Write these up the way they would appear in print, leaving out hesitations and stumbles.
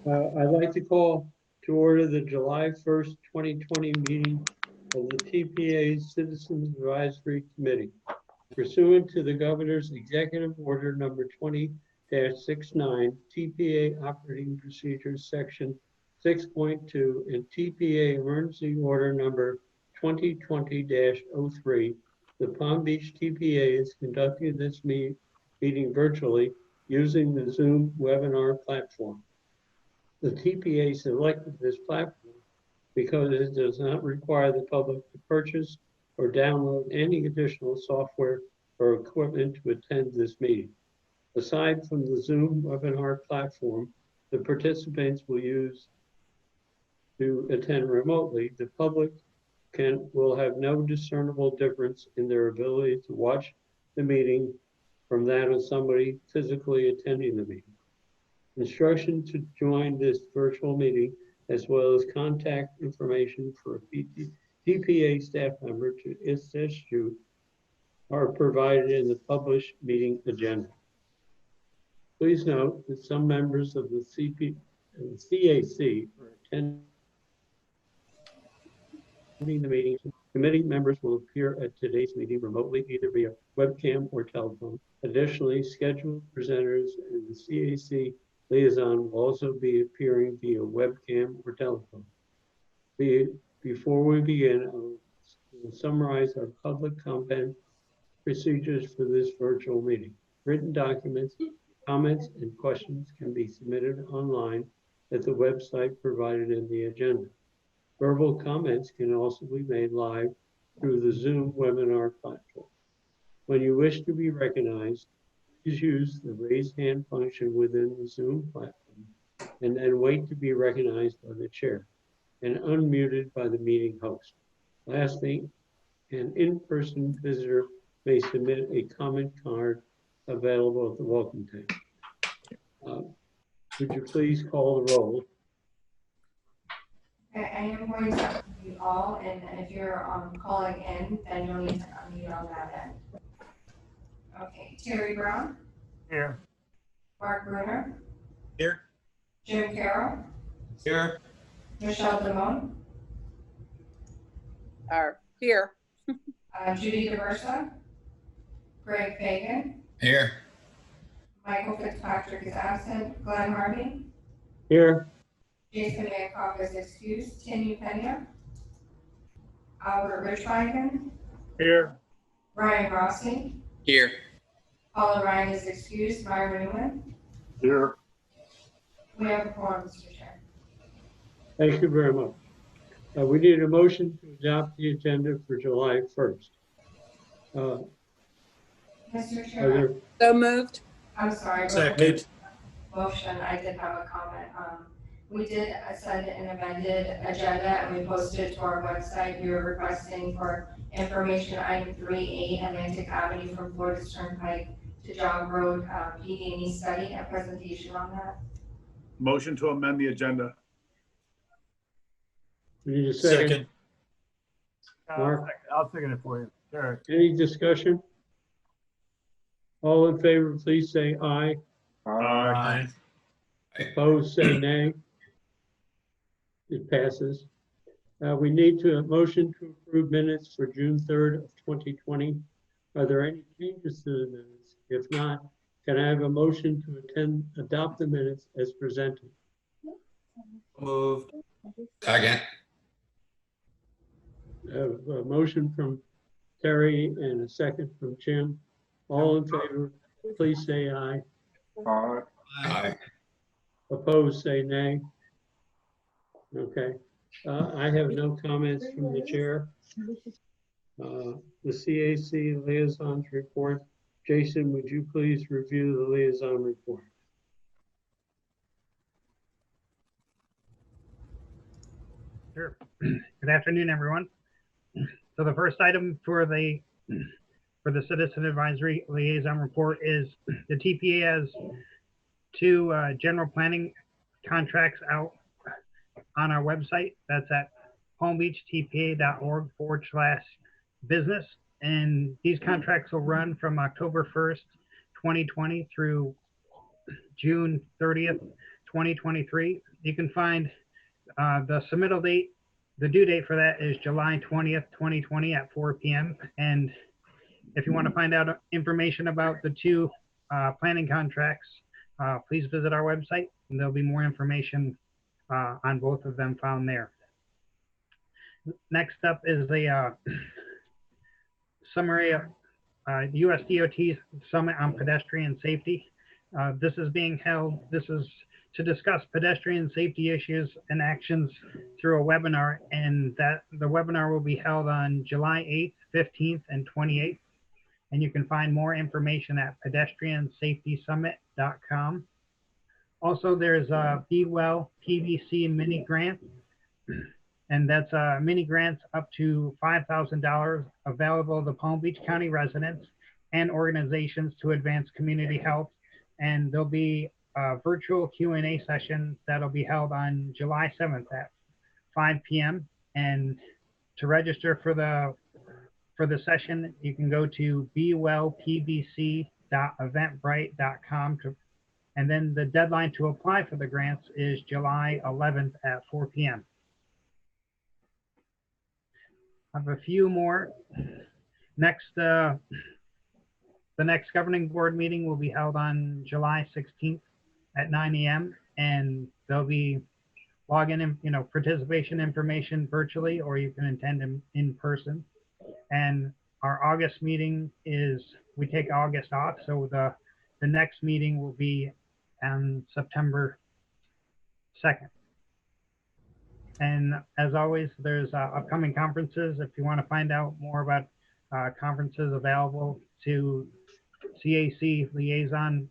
I'd like to call to order the July 1st, 2020 meeting of the TPA Citizens Advisory Committee. Pursuant to the Governor's Executive Order number 20-69, TPA Operating Procedures Section 6.2 and TPA Emergency Order number 2020-03, the Palm Beach TPA is conducting this meeting virtually using the Zoom webinar platform. The TPA selected this platform because it does not require the public to purchase or download any additional software or equipment to attend this meeting. Aside from the Zoom webinar platform, the participants will use to attend remotely, the public will have no discernible difference in their ability to watch the meeting from that of somebody physically attending the meeting. Instruction to join this virtual meeting, as well as contact information for a TPA staff member to assist you, are provided in the published meeting agenda. Please note that some members of the CAC are attending the meeting. Committee members will appear at today's meeting remotely, either via webcam or telephone. Additionally, scheduled presenters and the CAC Liaison will also be appearing via webcam or telephone. Before we begin, I'll summarize our public comment procedures for this virtual meeting. Written documents, comments, and questions can be submitted online at the website provided in the agenda. Verbal comments can also be made live through the Zoom webinar platform. When you wish to be recognized, please use the raise hand function within the Zoom platform and then wait to be recognized by the chair and unmuted by the meeting host. Lastly, an in-person visitor may submit a comment card available at the welcome table. Would you please call the roll? I am going to unmute all, and if you're calling in, then you'll need to unmute on that end. Okay, Terry Brown. Here. Mark Bruner. Here. Jim Carroll. Here. Michelle Damone. Here. Judy DeVersa. Greg Fagan. Here. Michael Fitzpatrick is absent. Glenn Harvey. Here. Jason Mancoff is excused. Tinu Pena. Albert Richwagen. Here. Ryan Rossi. Here. Paula Ryan is excused. Myra Newman. Here. We have a quorum, Mr. Chair. Thank you very much. We need a motion to adopt the agenda for July 1st. Mr. Chair, So moved. I'm sorry. Second. Motion, I did have a comment. We did send an amended agenda and we posted it to our website. We were requesting for information item 3A, Atlantic Avenue from Florida Turnpike to Jog Road, PD&E study, a presentation on that. Motion to amend the agenda. We need a second. Mark? I'll second it for you. Sure. Any discussion? All in favor, please say aye. Aye. Opposed, say nay. It passes. We need to motion to approve minutes for June 3rd of 2020. Are there any changes to the minutes? If not, can I have a motion to adopt the minutes as presented? Moved. Second. A motion from Terry and a second from Jim. All in favor, please say aye. Aye. Aye. Opposed, say nay. Okay. I have no comments from the chair. The CAC liaisons report. Jason, would you please review the liaison report? Sure. Good afternoon, everyone. So the first item for the Citizen Advisory Liaison Report is the TPA has two general planning contracts out on our website. That's at palmbeachtpa.org/business. And these contracts will run from October 1st, 2020 through June 30th, 2023. You can find the submittal date, the due date for that is July 20th, 2020 at 4 p.m. And if you want to find out information about the two planning contracts, please visit our website and there'll be more information on both of them found there. Next up is a summary of US DOT's Summit on Pedestrian Safety. This is being held, this is to discuss pedestrian safety issues and actions through a webinar, and that the webinar will be held on July 8th, 15th, and 28th. And you can find more information at pedestriansafetysummit.com. Also, there's a Be Well PVC mini grant, and that's mini grants up to $5,000 available to Palm Beach County residents and organizations to advance community health. And there'll be a virtual Q&A session that'll be held on July 7th at 5 p.m. And to register for the session, you can go to bewellpvc.eventbrite.com and then the deadline to apply for the grants is July 11th at 4 p.m. I have a few more. Next, the next governing board meeting will be held on July 16th at 9 a.m. and there'll be login, participation information virtually, or you can attend in person. And our August meeting is, we take August off, so the next meeting will be on September 2nd. And as always, there's upcoming conferences. If you want to find out more about conferences available to CAC Liaison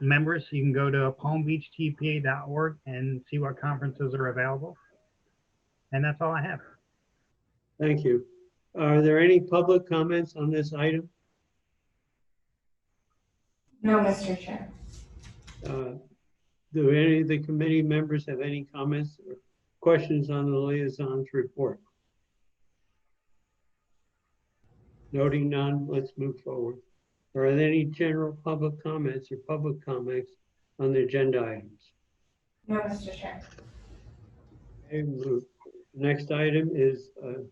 members, you can go to palmbeachtpa.org and see what conferences are available. And that's all I have. Thank you. Are there any public comments on this item? No, Mr. Chair. Do any of the committee members have any comments or questions on the liaison's report? Noting none, let's move forward. Are there any general public comments or public comments on the agenda items? No, Mr. Chair. Okay, move. The next item is a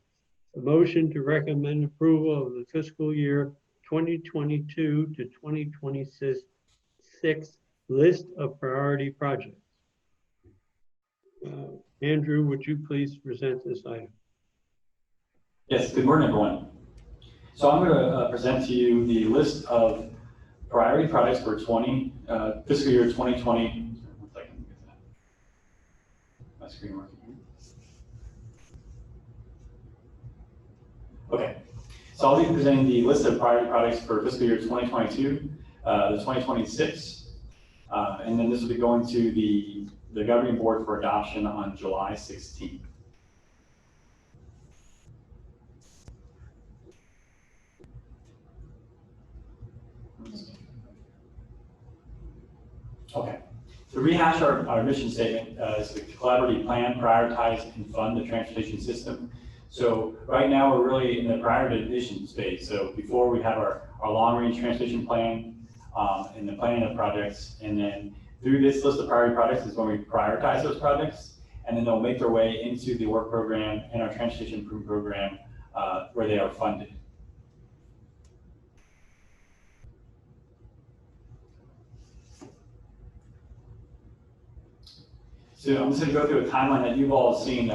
motion to recommend approval of the fiscal year 2022 to 2026 list of priority projects. Andrew, would you please present this item? Yes, good morning, everyone. So I'm going to present to you the list of priority projects for fiscal year 2020. One second, my screen working here. Okay, so I'll be presenting the list of priority projects for fiscal year 2022 to 2026. And then this will be going to the governing board for adoption on July 16th. Okay, to rehash our mission statement is to collaboratively plan, prioritize, and fund the transportation system. So right now we're really in the prioritization phase. So before we have our long-range transportation plan and the planning of projects, and then through this list of priority projects is when we prioritize those projects, and then they'll make their way into the work program and our transportation improvement program where they are funded. So I'm just going to go through a timeline that you've all seen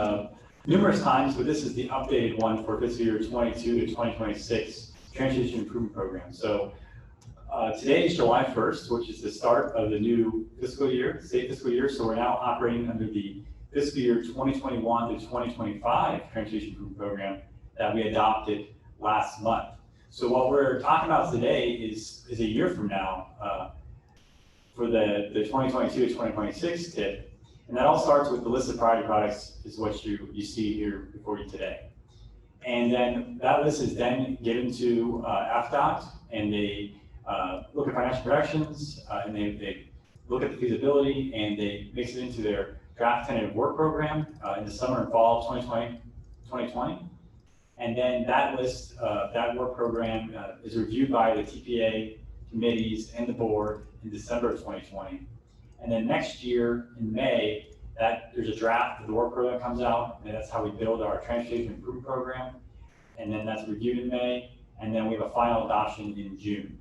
numerous times, but this is the updated one for fiscal year 22 to 2026 Transportation Improvement Program. So today is July 1st, which is the start of the new fiscal year, state fiscal year. So we're now operating under the fiscal year 2021 to 2025 Transportation Improvement Program that we adopted last month. So what we're talking about today is a year from now for the 2022 to 2026 tip. And that all starts with the list of priority products is what you see here before you today. And then that list is then given to FDOT, and they look at financial projections, and they look at the feasibility, and they mix it into their draft tentative work program in the summer and fall of 2020. And then that list, that work program is reviewed by the TPA committees and the board, in December of 2020. And then next year in May, there's a draft of the work program comes out, and that's how we build our transportation improvement program. And then that's reviewed in May, and then we have a final adoption in June.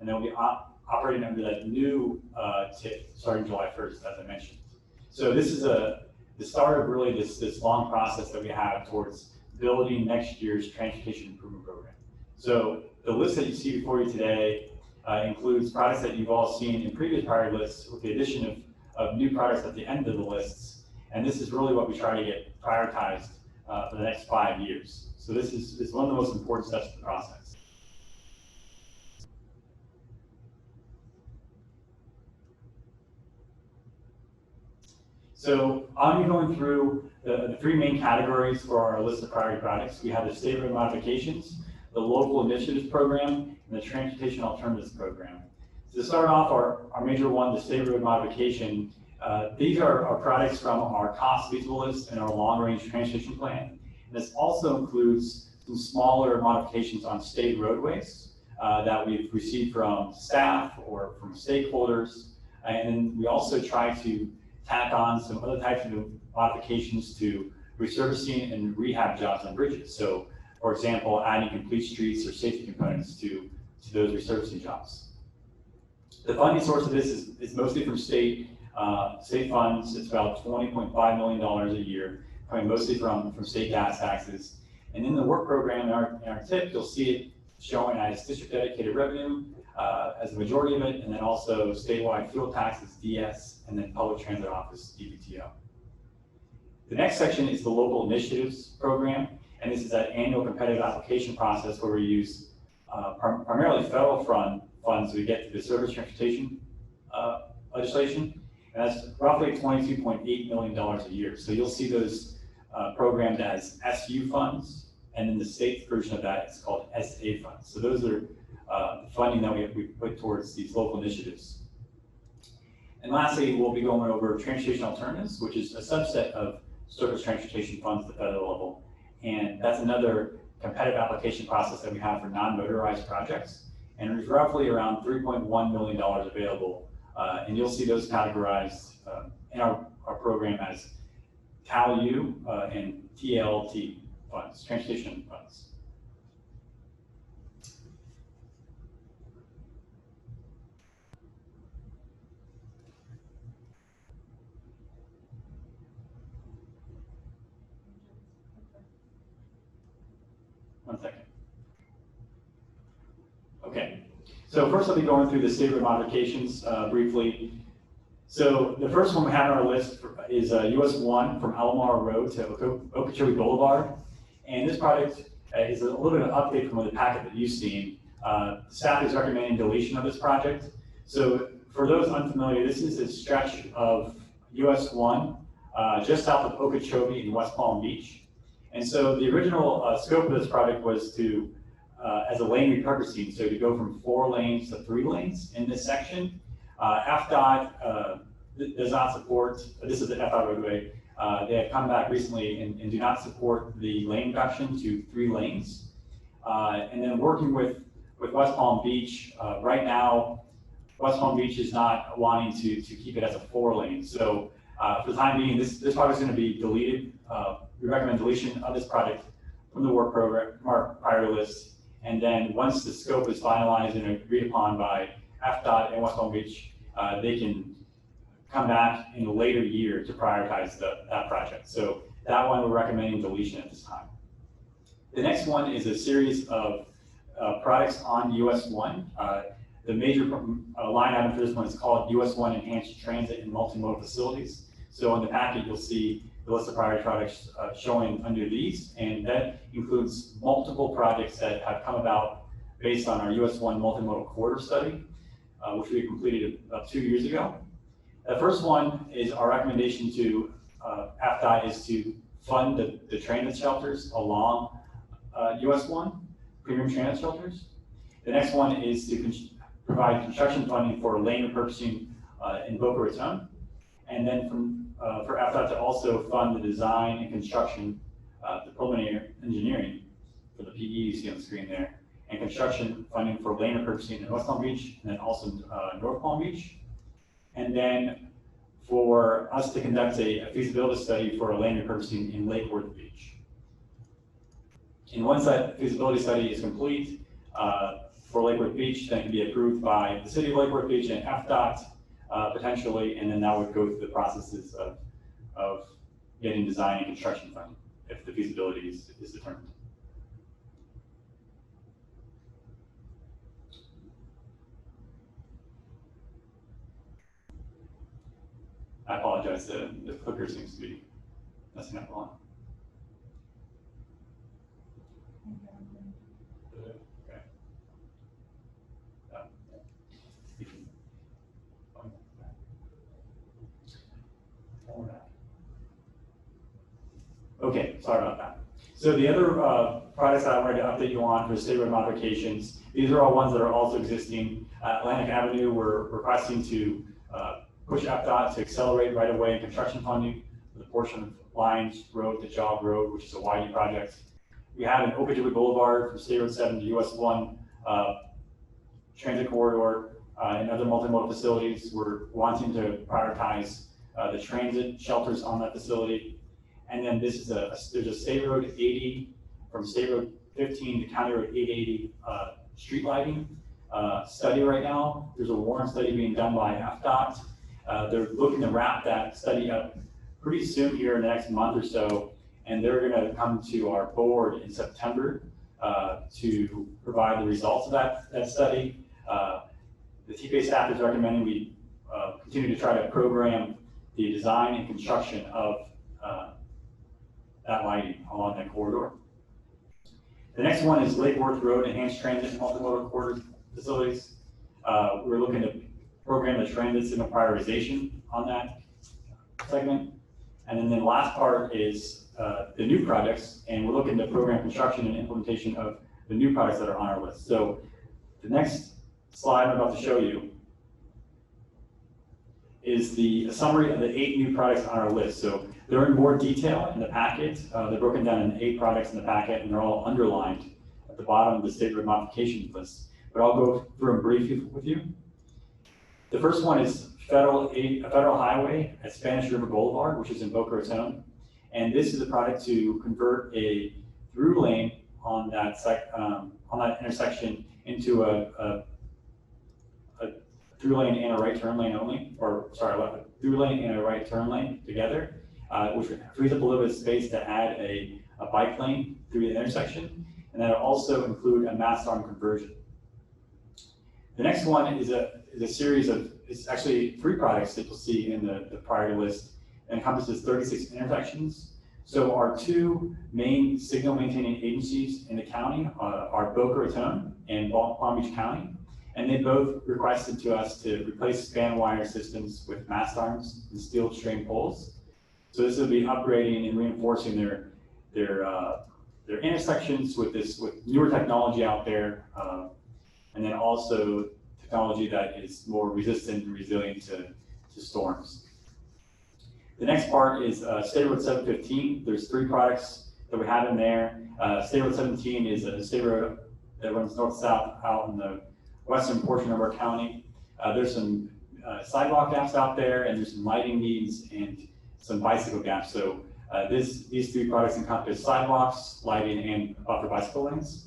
And then we'll be operating under that new tip starting July 1st, as I mentioned. So this is the start of really this long process that we have towards building next year's transportation improvement program. So the list that you see before you today includes products that you've all seen in previous prior lists, with the addition of new products at the end of the lists. And this is really what we try to get prioritized for the next 5 years. So this is one of the most important steps of the process. So I'm going through the 3 main categories for our list of priority products. We have the state road modifications, the local initiatives program, and the transportation alternatives program. So to start off, our major one, the state road modification, these are our products from our cost feasible list and our long-range transportation plan. And this also includes some smaller modifications on state roadways that we've received from staff or from stakeholders. And we also try to tack on some other types of modifications to resurfacing and rehab jobs on bridges. So, for example, adding complete streets or safety components to those resurfacing jobs. The funding source of this is mostly from state funds. It's about $20.5 million a year, coming mostly from state gas taxes. And in the work program, in our tip, you'll see it showing as district dedicated revenue as the majority of it, and then also statewide fuel taxes, DS, and then public transit office, DPTO. The next section is the local initiatives program, and this is that annual competitive application process where we use primarily federal funds we get through the surface transportation legislation, and that's roughly $22.8 million a year. So you'll see those programmed as SU funds, and then the state version of that is called SA funds. So those are the funding that we put towards these local initiatives. And lastly, we'll be going over transportation alternatives, which is a subset of surface transportation funds at the federal level. And that's another competitive application process that we have for non-motorized projects. And there's roughly around $3.1 million available. And you'll see those categorized in our program as TALU and TLT funds, transportation funds. One second. Okay, so first I'll be going through the state road modifications briefly. So the first one we have on our list is US 1 from Alomar Road to Okeechobee Boulevard. And this project is a little bit of an update from the packet that you've seen. Staff is recommending deletion of this project. So for those unfamiliar, this is a stretch of US 1 just south of Okeechobee in West Palm Beach. And so the original scope of this project was to, as a lane repurposing, so to go from 4 lanes to 3 lanes in this section. FDOT does not support, this is the FI roadway, they have come back recently and do not support the lane reduction to 3 lanes. And then working with West Palm Beach, right now, West Palm Beach is not wanting to keep it as a 4 lane. So for the time being, this project is going to be deleted. We recommend deletion of this project from the work program, from our prior list. And then once the scope is finalized and agreed upon by FDOT and West Palm Beach, they can come back in a later year to prioritize that project. So that one we're recommending deletion at this time. The next one is a series of products on US 1. The major line item for this one is called US 1 Enhanced Transit and Multimodal Facilities. So on the packet, you'll see the list of priority products showing under these, and that includes multiple projects that have come about based on our US 1 multimodal corridor study, which we completed about 2 years ago. The first one is our recommendation to FDOT is to fund the transit shelters along US 1, premium transit shelters. The next one is to provide construction funding for lane repurposing in Boca Raton. And then for FDOT to also fund the design and construction, the preliminary engineering for the PE you see on the screen there. and construction funding for lane repurposing in West Palm Beach, and then also North Palm Beach. And then for us to conduct a feasibility study for a lane repurposing in Lake Worth Beach. And once that feasibility study is complete for Lake Worth Beach, then it can be approved by the city of Lake Worth Beach and FDOT potentially, and then that would go through the processes of getting design and construction funding if the feasibility is determined. I apologize, the clicker seems to be messing up a lot. Okay. Okay, sorry about that. So the other products that I wanted to update you on for state road modifications, these are all ones that are also existing. Atlantic Avenue, we're requesting to push FDOT to accelerate right away in construction funding for the portion of Lyons Road to Jog Road, which is a widening project. We have an Okeechobee Boulevard from State Road 7 to US 1 transit corridor and other multimodal facilities. We're wanting to prioritize the transit shelters on that facility. And then this is there's a State Road 80 from State Road 15 to County Road 880 street lighting study right now. There's a warrant study being done by FDOT. They're looking to wrap that study up pretty soon here in the next month or so, and they're going to come to our board in September to provide the results of that study. The TPA staff is recommending we continue to try to program the design and construction of that lighting along that corridor. The next one is Lake Worth Road Enhanced Transit and Multimodal Corridor Facilities. We're looking to program the transit signal prioritization on that segment. And then the last part is the new projects, and we're looking to program construction and implementation of the new projects that are on our list. So the next slide I'm about to show you is the summary of the 8 new products on our list. So they're in more detail in the packet. They're broken down in 8 products in the packet, and they're all underlined at the bottom of the state road modification list. But I'll go through them briefly with you. The first one is a federal highway at Spanish River Boulevard, which is in Boca Raton. And this is a project to convert a through lane on that intersection into a through lane and a right turn lane only, or sorry, a through lane and a right turn lane together, which frees up a little bit of space to add a bike lane through the intersection. And then it'll also include a mass arm conversion. The next one is a series of, it's actually 3 products that you'll see in the priority list. It encompasses 36 intersections. So our 2 main signal maintaining agencies in the county are Boca Raton and Palm Beach County. And they both requested to us to replace span wire systems with mast arms and steel string poles. So this will be upgrading and reinforcing their intersections with newer technology out there, and then also technology that is more resistant and resilient to storms. The next part is State Road 715. There's 3 products that we have in there. State Road 17 is a state road that runs north-south out in the western portion of our county. There's some sidewalk gaps out there, and there's some lighting needs and some bicycle gaps. So these 3 products encompass sidewalks, lighting, and buffer bicycle lanes.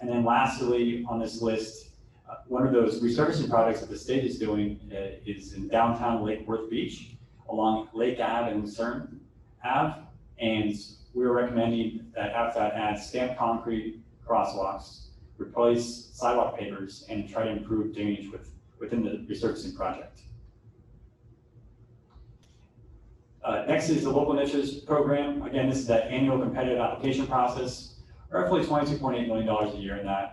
And then lastly on this list, one of those resurfacing projects that the state is doing is in downtown Lake Worth Beach along Lake Ave and Lucerne Ave. And we're recommending that FDOT add stamped concrete crosswalks, replace sidewalk pavers, and try to improve drainage within the resurfacing project. Next is the local niches program. Again, this is that annual competitive application process, roughly $22.8 million a year in that.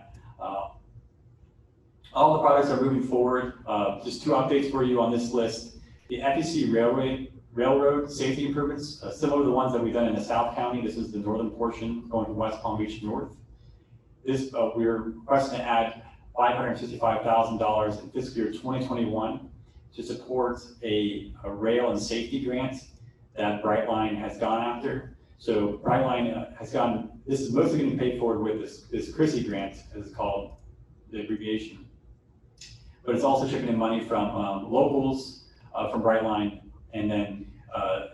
All the products are moving forward. Just 2 updates for you on this list. The FEC Railroad safety improvements, similar to the ones that we've done in the South County. This is the northern portion going from West Palm Beach north. This, we're requesting to add $565,000 in fiscal year 2021 to support a rail and safety grant that Brightline has gone after. So Brightline has gotten, this is mostly getting paid for with this CRISI grant, as it's called, the abbreviation. But it's also chipping in money from locals, from Brightline, and then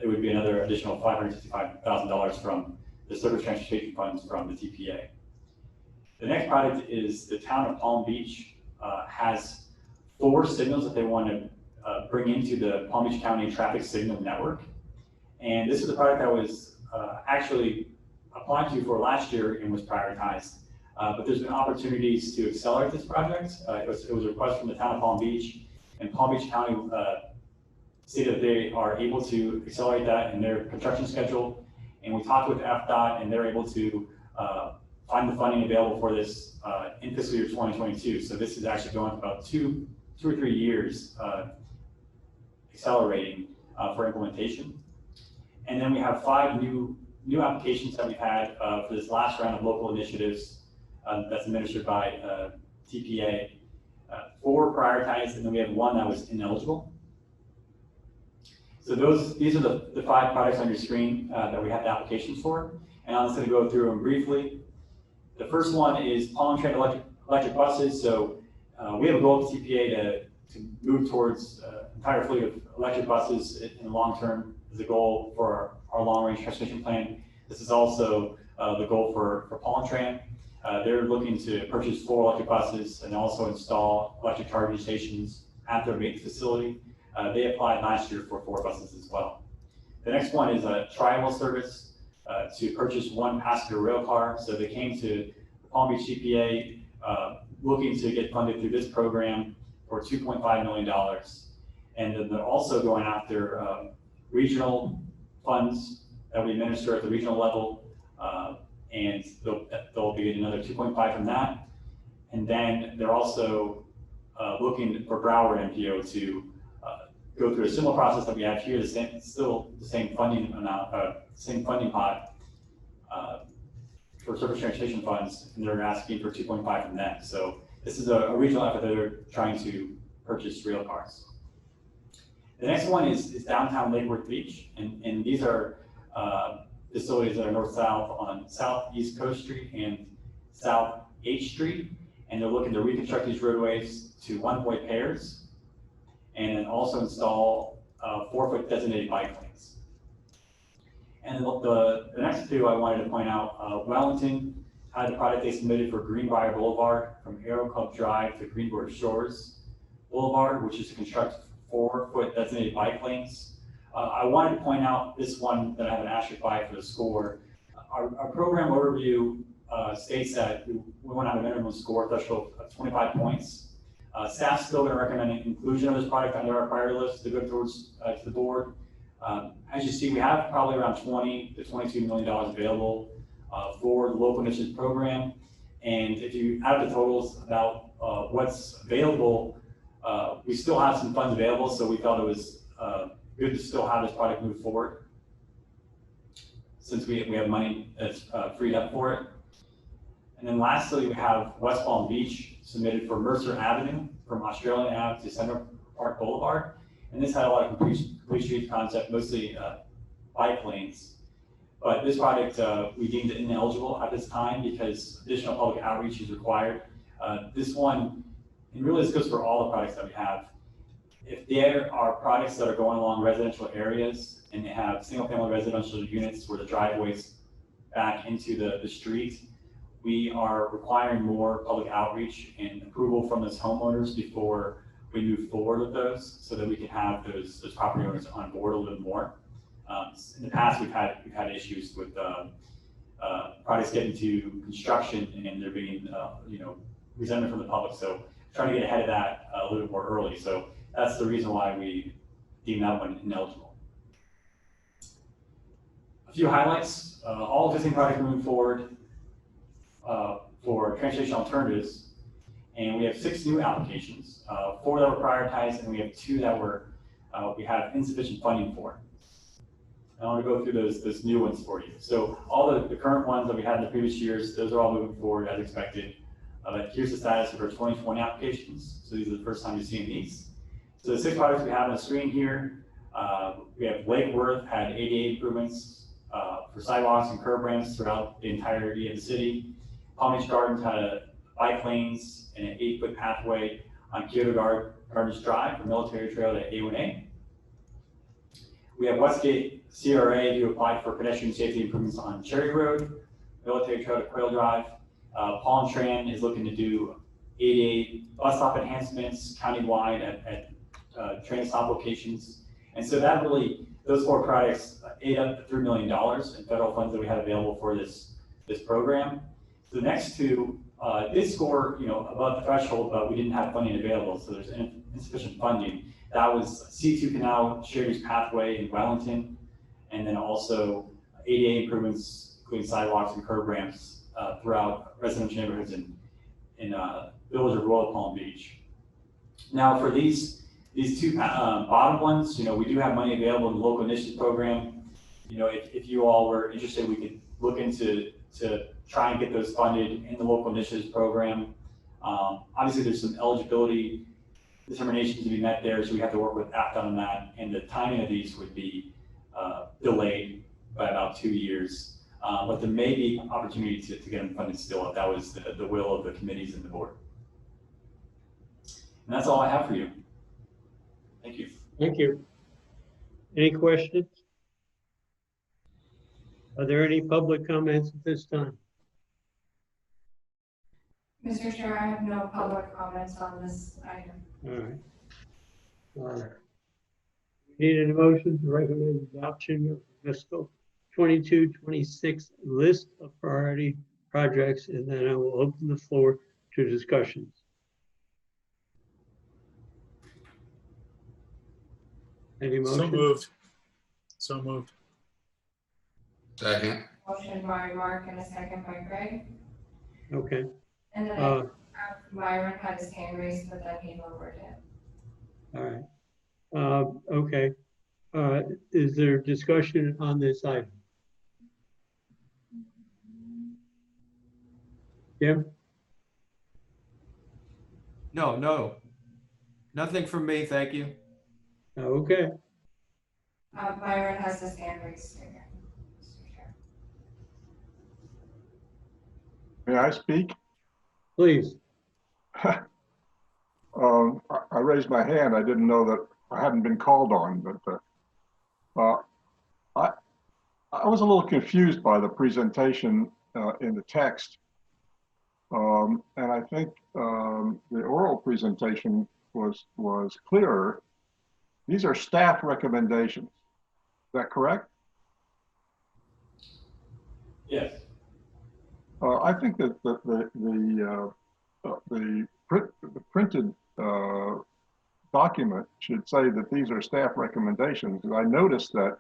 it would be another additional $565,000 from the Surface Transportation Funds from the TPA. The next product is the town of Palm Beach has 4 signals that they want to bring into the Palm Beach County traffic signal network. And this is a product that was actually applied to for last year and was prioritized. But there's been opportunities to accelerate this project. It was a request from the town of Palm Beach, and Palm Beach County stated that they are able to accelerate that in their construction schedule. And we talked with FDOT, and they're able to find the funding available for this in fiscal year 2022. So this is actually going about two or 3 years accelerating for implementation. And then we have 5 new applications that we've had for this last round of local initiatives that's administered by TPA. 4 prioritized, and then we have 1 that was ineligible. So these are the 5 products on your screen that we have the applications for. And I'm just going to go through them briefly. The first one is Palm Train electric buses. So we have a goal at TPA to move towards entire fleet of electric buses in the long term as a goal for our long-range transportation plan. This is also the goal for Palm Train. They're looking to purchase 4 electric buses and also install electric charging stations at their maintenance facility. They applied last year for 4 buses as well. The next one is a tri-rail service to purchase 1 passenger rail car. So they came to the Palm Beach TPA looking to get funded through this program for $2.5 million. And then they're also going after regional funds that we administer at the regional level. And they'll be getting another 2.5 from that. And then they're also looking for Broward MPO to go through a similar process that we have here, still the same funding amount, same funding pot for surface transportation funds, and they're asking for 2.5 from them. So this is a regional effort that they're trying to purchase rail cars. The next one is downtown Lake Worth Beach, and these are facilities that are north-south on Southeast Coast Street and South H Street, and they're looking to reconstruct these roadways to 1-way pairs, and then also install 4-foot designated bike lanes. And the next 2 I wanted to point out, Wellington had a product they submitted for Greenbrier Boulevard from Aero Club Drive to Greenbrier Shores Boulevard, which is to construct 4-foot designated bike lanes. I wanted to point out this one that I have an asterisk by for the score. Our program overview states that we want to have a minimum score threshold of 25 points. Staff's still going to recommend inclusion of this product under our priority list to go towards to the board. As you see, we have probably around $20 to $22 million available for the local initiatives program. And if you add the totals about what's available, we still have some funds available, so we felt it was good to still have this product move forward since we have money that's freed up for it. And then lastly, we have West Palm Beach submitted for Mercer Avenue from Australian Ave to Center Park Boulevard. And this had a lot of complete street concept, mostly bike lanes. But this project, we deemed it ineligible at this time because additional public outreach is required. This one, and really this goes for all the products that we have. If there are products that are going along residential areas and they have single-family residential units where the driveway's back into the street, we are requiring more public outreach and approval from those homeowners before we move forward with those, so that we can have those property owners on board a little more. In the past, we've had issues with projects getting to construction and there being resentment from the public. So trying to get ahead of that a little bit more early. So that's the reason why we deem that one ineligible. A few highlights: all existing projects moving forward for transportation alternatives, and we have 6 new applications, 4 that were prioritized, and we have 2 that we have insufficient funding for. I want to go through those new ones for you. So all the current ones that we had in the previous years, those are all moving forward as expected. But here's the status of our 2020 applications. So these are the first time you're seeing these. So the 6 projects we have on the screen here, we have Lake Worth had ADA improvements for sidewalks and curb ramps throughout the entirety of the city. Palm Beach Gardens had a bike lanes and an 8-foot pathway on Kyoto Gardens Drive from Military Trail to A1A. We have Westgate CRA who applied for pedestrian safety improvements on Cherry Road, Military Trail to Quail Drive. Paul and Tran is looking to do 88 bus stop enhancements countywide at train stop locations. And so that really, those 4 projects ate up $3 million in federal funds that we had available for this program. The next 2 did score, above the threshold, but we didn't have funding available, so there's insufficient funding. That was C2 Canal Shared Use Pathway in Wellington, and then also ADA improvements, including sidewalks and curb ramps throughout residential neighborhoods in Village of Royal Palm Beach. Now for these 2 bottom ones, we do have money available in the local initiative program. If you all were interested, we could look into to try and get those funded in the local initiatives program. Obviously, there's some eligibility determinations to be met there, so we have to work with AFDOT on that, and the timing of these would be delayed by about 2 years. But there may be opportunity to get them funded still if that was the will of the committees and the board. And that's all I have for you. Thank you. Thank you. Any questions? Are there any public comments at this time? Mr. Chair, I have no public comments on this item. All right. Need a motion to recommend adoption of fiscal 22-26 list of priority projects, and then I will open the floor to discussions. Any motion? So moved. Second. Motion by Mark and a second by Greg. Okay. And then Myron had his hand raised, but then he lowered it. All right. Okay. Is there discussion on this item? Jim? No. Nothing from me, thank you. Okay. Myron has his hand raised again. Mr. Chair. May I speak? Please. I raised my hand. I didn't know that I hadn't been called on, but I was a little confused by the presentation in the text. And I think the oral presentation was clearer. These are staff recommendations. Is that correct? Yes. I think that the printed document should say that these are staff recommendations. And I noticed that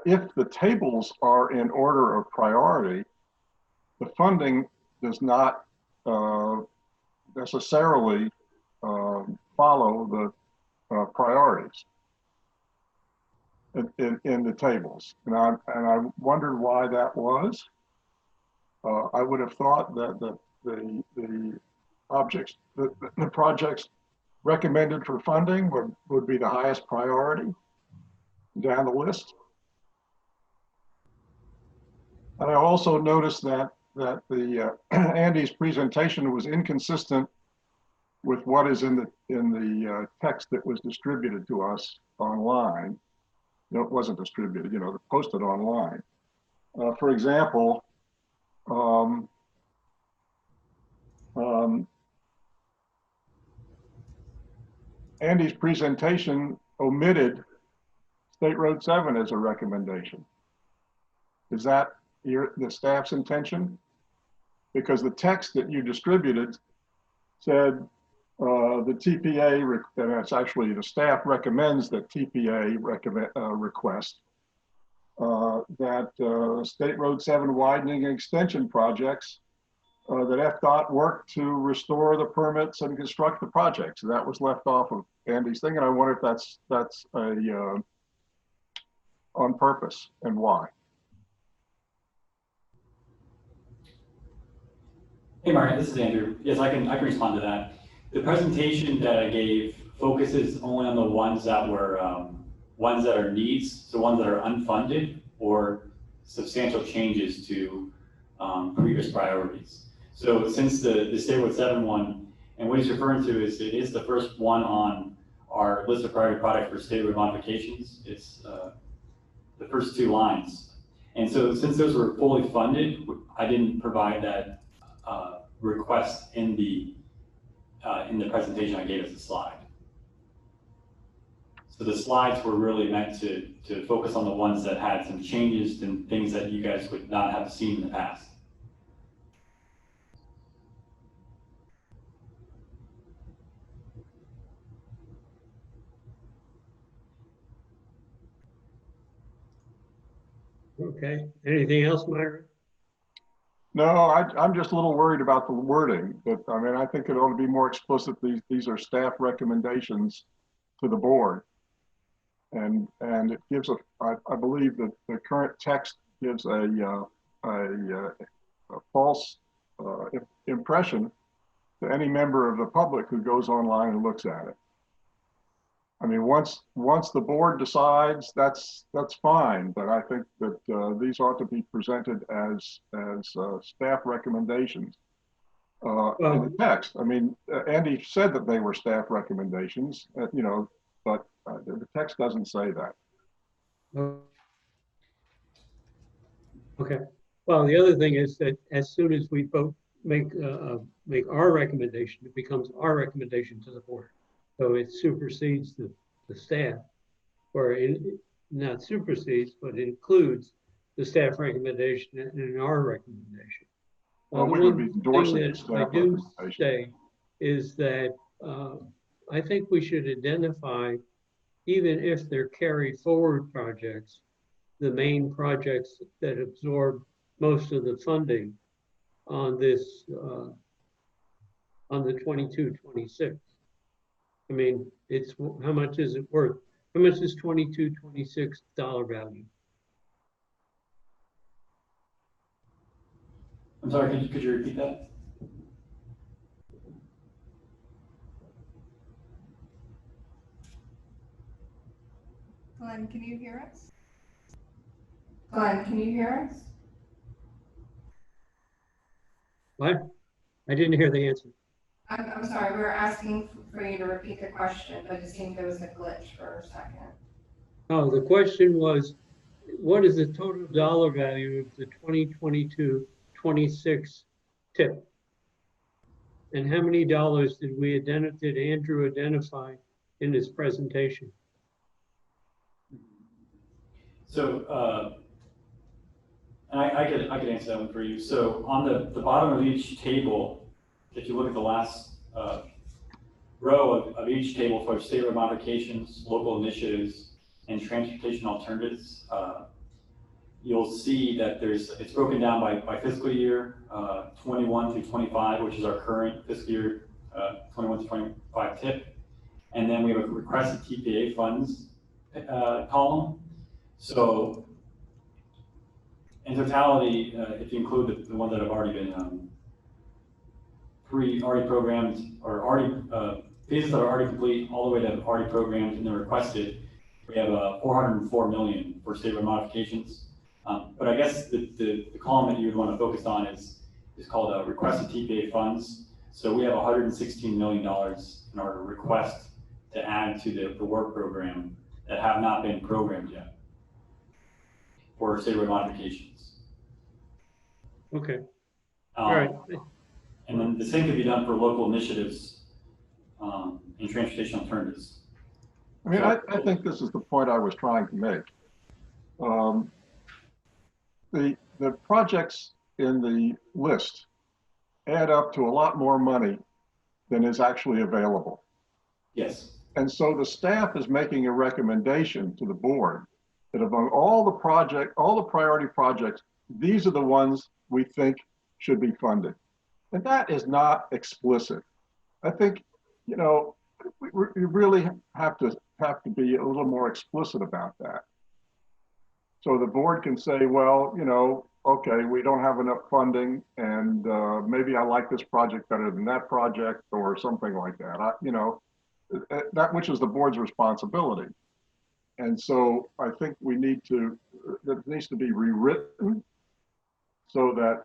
if the tables are in order of priority, the funding does not necessarily follow the priorities in the tables, and I wondered why that was. I would have thought that the projects recommended for funding would be the highest priority down the list. And I also noticed that the Andy's presentation was inconsistent with what is in the text that was distributed to us online. No, it wasn't distributed, posted online. For example, Andy's presentation omitted State Road 7 as a recommendation. Is that the staff's intention? Because the text that you distributed said the TPA, and it's actually the staff recommends that TPA request that State Road 7 widening and extension projects that FDOT work to restore the permits and construct the projects. So that was left off of Andy's thing, and I wonder if that's on purpose and why. Hey, Martin, this is Andrew. Yes, I can respond to that. The presentation that I gave focuses only on the ones that were ones that are needs, so ones that are unfunded. or substantial changes to previous priorities. So since the State Road 7 one, and what he's referring to is it is the first one on our list of priority products for state road modifications. It's the first two lines. And so since those were fully funded, I didn't provide that request in the presentation I gave as a slide. So the slides were really meant to focus on the ones that had some changes and things that you guys would not have seen in the past. Okay, anything else, Myra? No, I'm just a little worried about the wording, but I mean, I think it ought to be more explicit. These are staff recommendations to the board. And it gives I believe that the current text gives a false impression to any member of the public who goes online and looks at it. I mean, once the board decides, that's fine, but I think that these ought to be presented as staff recommendations in the text. I mean, Andy said that they were staff recommendations, you know, but the text doesn't say that. Okay. Well, the other thing is that as soon as we vote, make our recommendation, it becomes our recommendation to the board. So it supersedes the staff, or not supersedes, but includes the staff recommendation and our recommendation. Well, the we would be one endorsing thing the that staff I do recommendation. say is that I think we should identify, even if they're carry forward projects, the main projects that absorb most of the funding on this, on the 22-26. I mean, it's, how much is it worth? How much is 22-26 dollar value? I'm sorry, could you repeat that? Glenn, can you hear us? Glenn, can you hear us? What? I didn't hear the answer. I'm sorry, we were asking for you to repeat the question, but it seemed there was a glitch for a second. Oh, the question was, what is the total dollar value of the 2022-26 tip? And how many dollars did Andrew identify in his presentation? So, and I could answer that one for you. So on the bottom of each table, if you look at the last row of each table for state road modifications, local initiatives, and transportation alternatives, you'll see that it's broken down by fiscal year 21 through 25, which is our current fiscal year 21 to 25 tip. And then we have a requested TPA funds column. So in totality, if you include the ones that have already been already programmed, or already phases that are already complete, all the way to already programmed and then requested, we have 404 million for state road modifications. But I guess the column that you would want to focus on is called requested TPA funds. So we have $116 million in our request to add to the work program that have not been programmed yet for state road modifications. Okay. All right. And then the same could be done for local initiatives and transportation alternatives. I mean, I think this is the point I was trying to make. The projects in the list add up to a lot more money than is actually available. Yes. And so the staff is making a recommendation to the board that among all the priority projects, these are the ones we think should be funded. And that is not explicit. I think, you know, we really have to be a little more explicit about that. So the board can say, well, you know, okay, we don't have enough funding, and maybe I like this project better than that project, or something like that. You know, that which is the board's responsibility. And so I think we need to that needs to be rewritten so that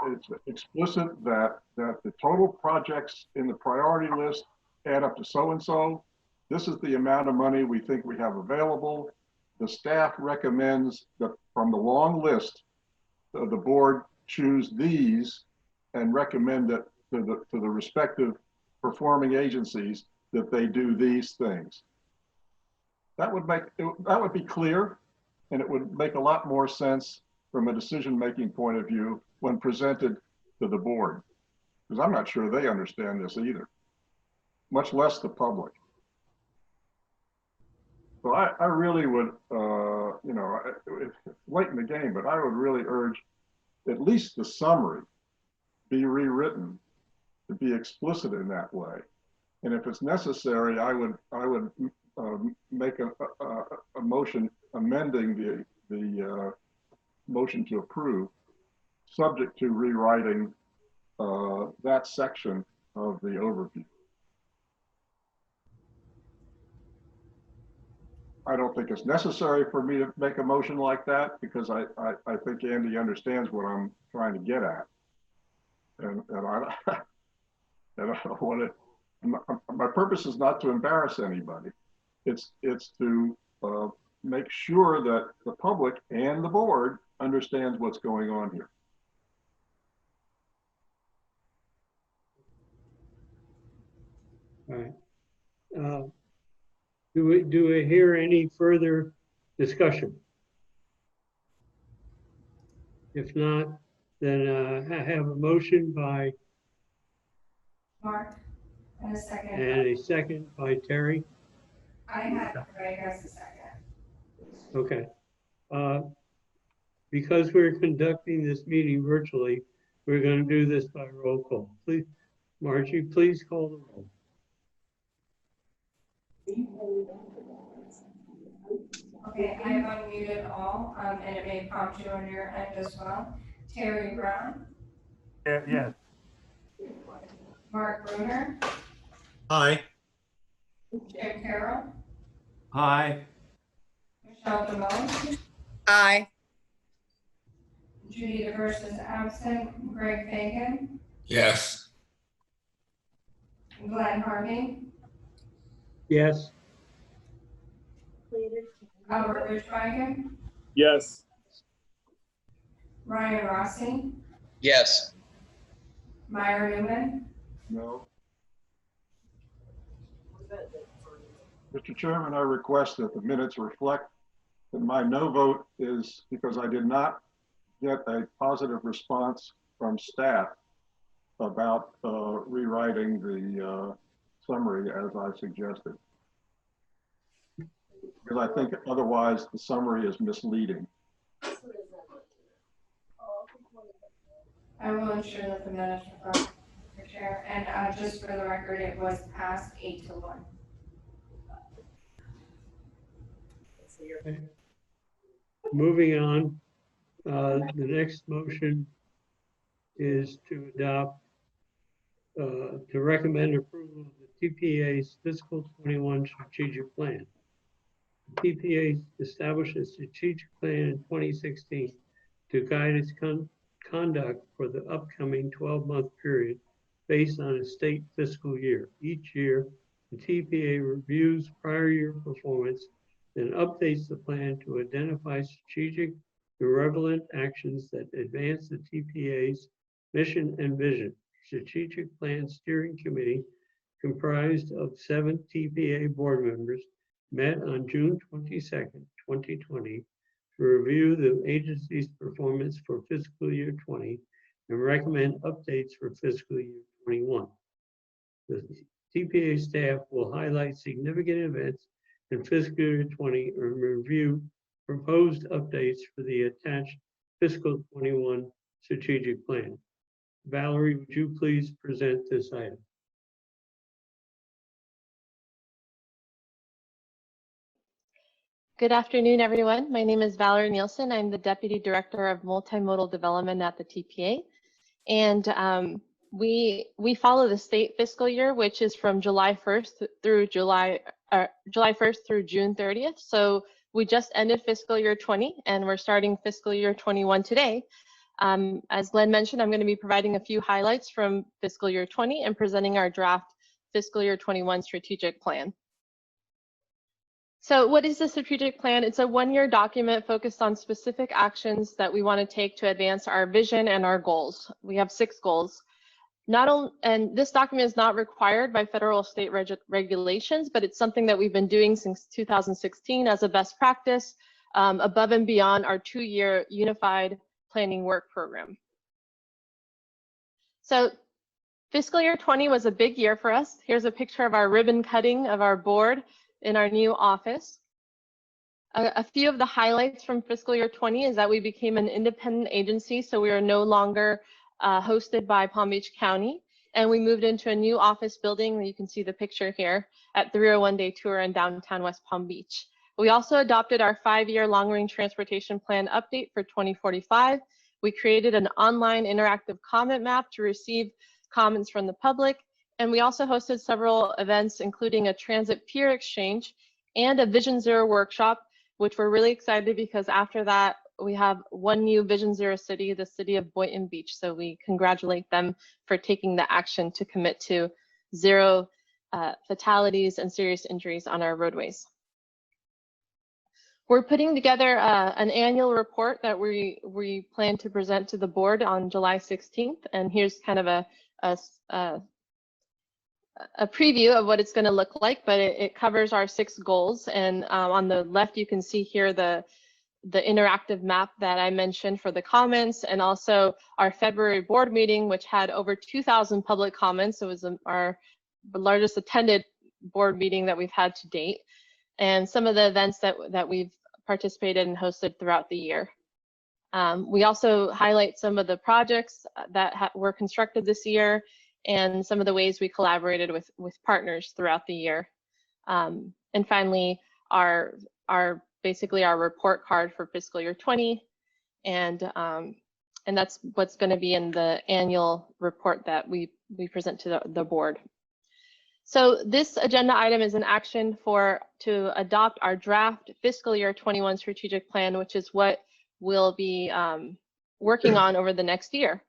it's explicit that the total projects in the priority list add up to so-and-so. This is the amount of money we think we have available. The staff recommends that from the long list, the board choose these and recommend that to the respective performing agencies that they do these things. That would be clear, and it would make a lot more sense from a decision-making point of view when presented to the board, because I'm not sure they understand this either, much less the public. So I really would, you know, it's late in the game, but I would really urge at least the summary be rewritten to be explicit in that way. And if it's necessary, I would make a motion amending the motion to approve, subject to rewriting that section of the overview. I don't think it's necessary for me to make a motion like that, because I think Andy understands what I'm trying to get at. And I don't want to, my purpose is not to embarrass anybody. It's to make sure that the public and the board understands what's going on here. All right. Do we hear any further discussion? If not, then I have a motion by Mark, and a second. and a second by Terry. I had Greg as a second. Okay. Because we're conducting this meeting virtually, we're going to do this by roll call. Please, Margie, please call the roll. Okay, I have unmuted all, and it may prompt you on your end as well. Terry Brown, Yes. Mark Bruner, Aye. Jim Carroll, Aye. Michelle DeMone, Aye. Judy DeVers is absent, Greg Fagan, Yes. Glenn Harvey, Yes. Albert Ridgewagon, Yes. Ryan Rossi, Yes. Meyer Newman, No. Mr. Chairman, I request that the minutes reflect that my no vote is because I did not get a positive response from staff about rewriting the summary as I suggested. Because I think otherwise the summary is misleading. I will ensure that the minutes reflect the chair, and just for the record, it was passed 8-1. Okay. Moving on, the next motion is to adopt, to recommend approval of the TPA's fiscal 21 strategic plan. The TPA established a strategic plan in 2016 to guide its conduct for the upcoming 12-month period based on a state fiscal year. Each year, the TPA reviews prior year performance, then updates the plan to identify strategic and relevant actions that advance the TPA's mission and vision. Strategic Plan Steering Committee, comprised of 7 TPA board members, met on June 22nd, 2020, to review the agency's performance for fiscal year 20 and recommend updates for fiscal year 21. The TPA staff will highlight significant events in fiscal year 20 and review proposed updates for the attached fiscal 21 strategic plan. Valerie, would you please present this item? Good afternoon, everyone. My name is Valerie Nielsen. I'm the Deputy Director of Multimodal Development at the TPA. And we follow the state fiscal year, which is from July 1st through July 1st through June 30th. So We just ended fiscal year 20 and we're starting fiscal year 21 today. As Glenn mentioned, I'm going to be providing a few highlights from fiscal year 20 and presenting our draft fiscal year 21 strategic plan. So what is the strategic plan? It's a one-year document focused on specific actions that we want to take to advance our vision and our goals. We have 6 goals. And this document is not required by federal or state regulations, but it's something that we've been doing since 2016 as a best practice, above and beyond our 2-year unified planning work program. So fiscal year 20 was a big year for us. Here's a picture of our ribbon cutting of our board in our new office. A few of the highlights from fiscal year 20 is that we became an independent agency, so we are no longer hosted by Palm Beach County, and we moved into a new office building. You can see the picture here at 301 Detour in downtown West Palm Beach. We also adopted our 5-year long-range transportation plan update for 2045. We created an online interactive comment map to receive comments from the public, and we also hosted several events, including a transit peer exchange and a Vision Zero workshop, which we're really excited because after that, we have one new Vision Zero city, the city of Boynton Beach. So we congratulate them for taking the action to commit to 0 fatalities and serious injuries on our roadways. We're putting together an annual report that we plan to present to the board on July 16th. And here's kind of a preview of what it's going to look like, but it covers our 6 goals. And on the left, you can see here the interactive map that I mentioned for the comments, and also our February board meeting, which had over 2,000 public comments. It was our largest attended board meeting that we've had to date, and some of the events that we've participated and hosted throughout the year. We also highlight some of the projects that were constructed this year and some of the ways we collaborated with partners throughout the year. And finally, basically our report card for fiscal year 20, and that's what's going to be in the annual report that we present to the board. So this agenda item is an action to adopt our draft fiscal year 21 strategic plan, which is what we'll be working on over the next year.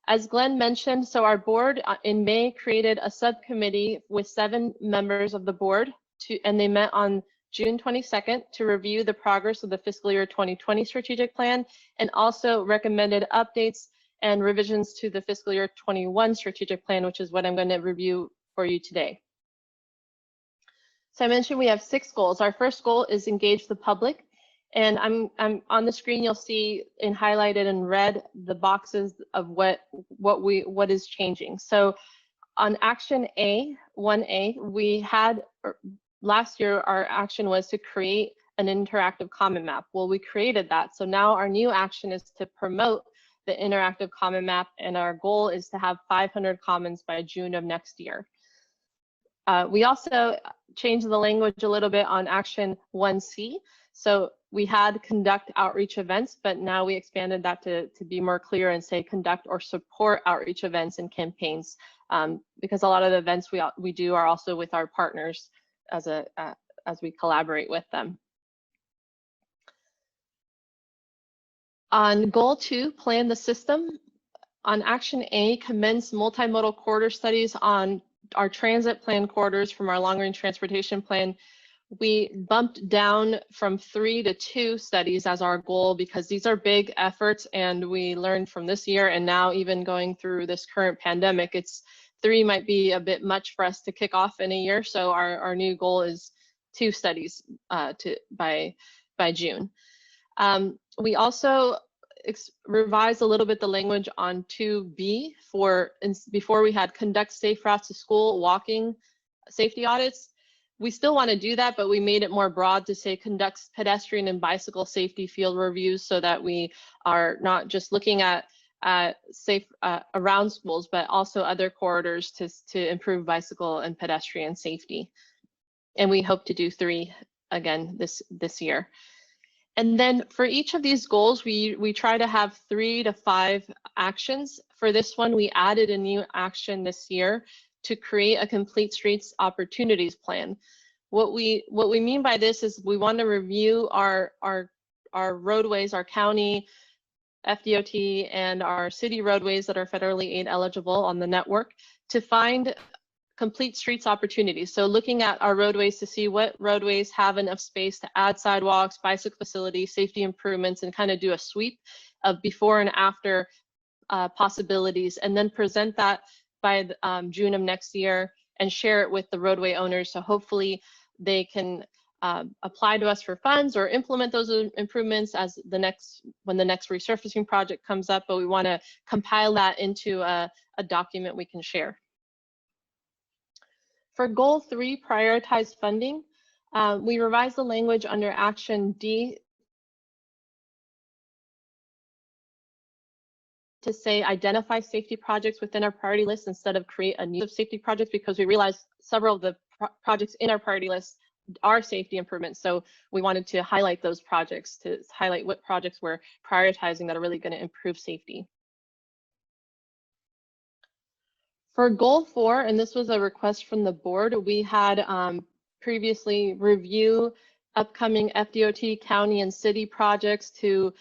As Glenn mentioned, so our board in May created a subcommittee with 7 members of the board, and they met on June 22nd to review the progress of the fiscal year 2020 strategic plan, and also recommended updates and revisions to the fiscal year 21 strategic plan, which is what I'm going to review for you today. So I mentioned we have 6 goals. Our first goal is engage the public. And I'm on the screen, you'll see highlighted in red the boxes of what is changing. So on action A, 1A, we had last year our action was to create an interactive comment map. Well, we created that. So now our new action is to promote the interactive comment map, and our goal is to have 500 comments by June of next year. We also changed the language a little bit on action 1C. So we had conduct outreach events, but now we expanded that to be more clear and say conduct or support outreach events and campaigns, because a lot of the events we do are also with our partners as we collaborate with them. On goal 2, plan the system. On action A, commence multimodal corridor studies on our transit plan corridors from our long-range transportation plan. We bumped down from 3 to 2 studies as our goal because these are big efforts, and we learned from this year, and now even going through this current pandemic, 3 might be a bit much for us to kick off in a year. So our new goal is 2 studies by June. We also revised a little bit the language on 2B before we had conduct safe routes to school walking safety audits. We still want to do that, but we made it more broad to say conducts pedestrian and bicycle safety field reviews, so that we are not just looking at safe around schools, but also other corridors to improve bicycle and pedestrian safety. And we hope to do 3 again this year. And then for each of these goals, we try to have 3 to 5 actions. For this one, we added a new action this year to create a complete streets opportunities plan. What we mean by this is we want to review our roadways, our county, FDOT, and our city roadways that are federally aid eligible on the network to find complete streets opportunities. So looking at our roadways to see what roadways have enough space to add sidewalks, bicycle facilities, safety improvements, and kind of do a sweep of before and after possibilities, and then present that by June of next year and share it with the roadway owners. So hopefully they can apply to us for funds or implement those improvements as when the next resurfacing project comes up. But we want to compile that into a document we can share. For goal 3, prioritize funding, we revised the language under action D to say identify safety projects within our priority list instead of create a new safety projects, because we realized several of the projects in our priority list are safety improvements. So we wanted to highlight those projects, to highlight what projects we're prioritizing that are really going to improve safety. For goal 4, and this was a request from the board, we had previously review upcoming FDOT, county, and city projects to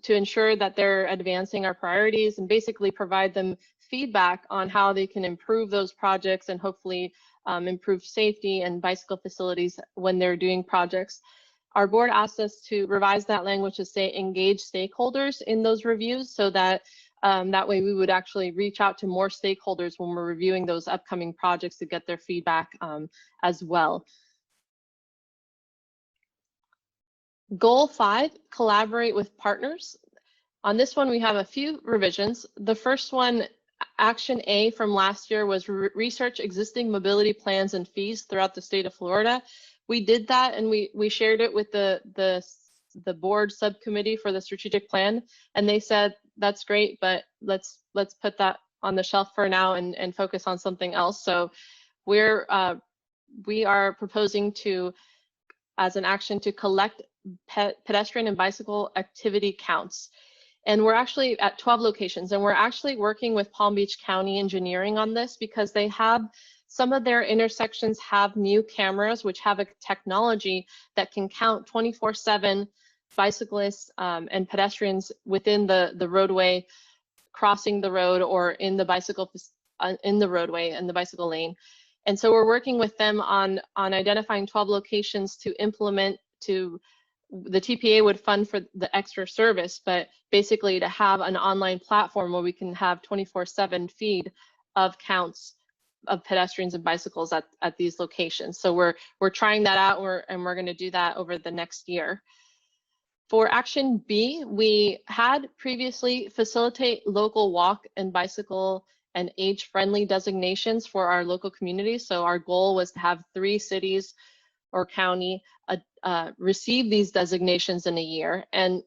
ensure that they're advancing our priorities and basically provide them feedback on how they can improve those projects and hopefully improve safety and bicycle facilities when they're doing projects. Our board asked us to revise that language to say engage stakeholders in those reviews, so that that way we would actually reach out to more stakeholders when we're reviewing those upcoming projects to get their feedback as well. Goal 5, collaborate with partners. On this one, we have a few revisions. The first one, action A from last year, was research existing mobility plans and fees throughout the state of Florida. We did that and we shared it with the board subcommittee for the strategic plan, and they said that's great, but let's put that on the shelf for now and focus on something else. So we are proposing to, as an action, to collect pedestrian and bicycle activity counts. And we're actually at 12 locations, and we're actually working with Palm Beach County Engineering on this because they have, some of their intersections have new cameras which have a technology that can count 24/7 bicyclists and pedestrians within the roadway, crossing the road, or in the bicycle in the roadway and the bicycle lane. And so we're working with them on identifying 12 locations to implement. The TPA would fund for the extra service, but basically to have an online platform where we can have 24/7 feed of counts of pedestrians and bicycles at these locations. So we're trying that out, and we're going to do that over the next year. For action B, we had previously facilitate local walk and bicycle and age-friendly designations for our local communities. So our goal was to have 3 cities or county receive these designations in a year. And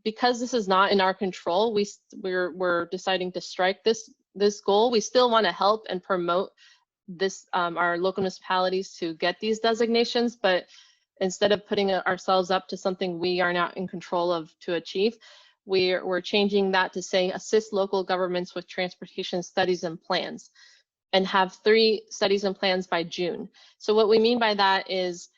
because this is not in our control, we're deciding to strike this goal. We still want to help and promote this our local municipalities to get these designations, but instead of putting ourselves up to something we are not in control of to achieve, we're changing that to say assist local governments with transportation studies and plans, and have 3 studies and plans by June. So what we mean by that is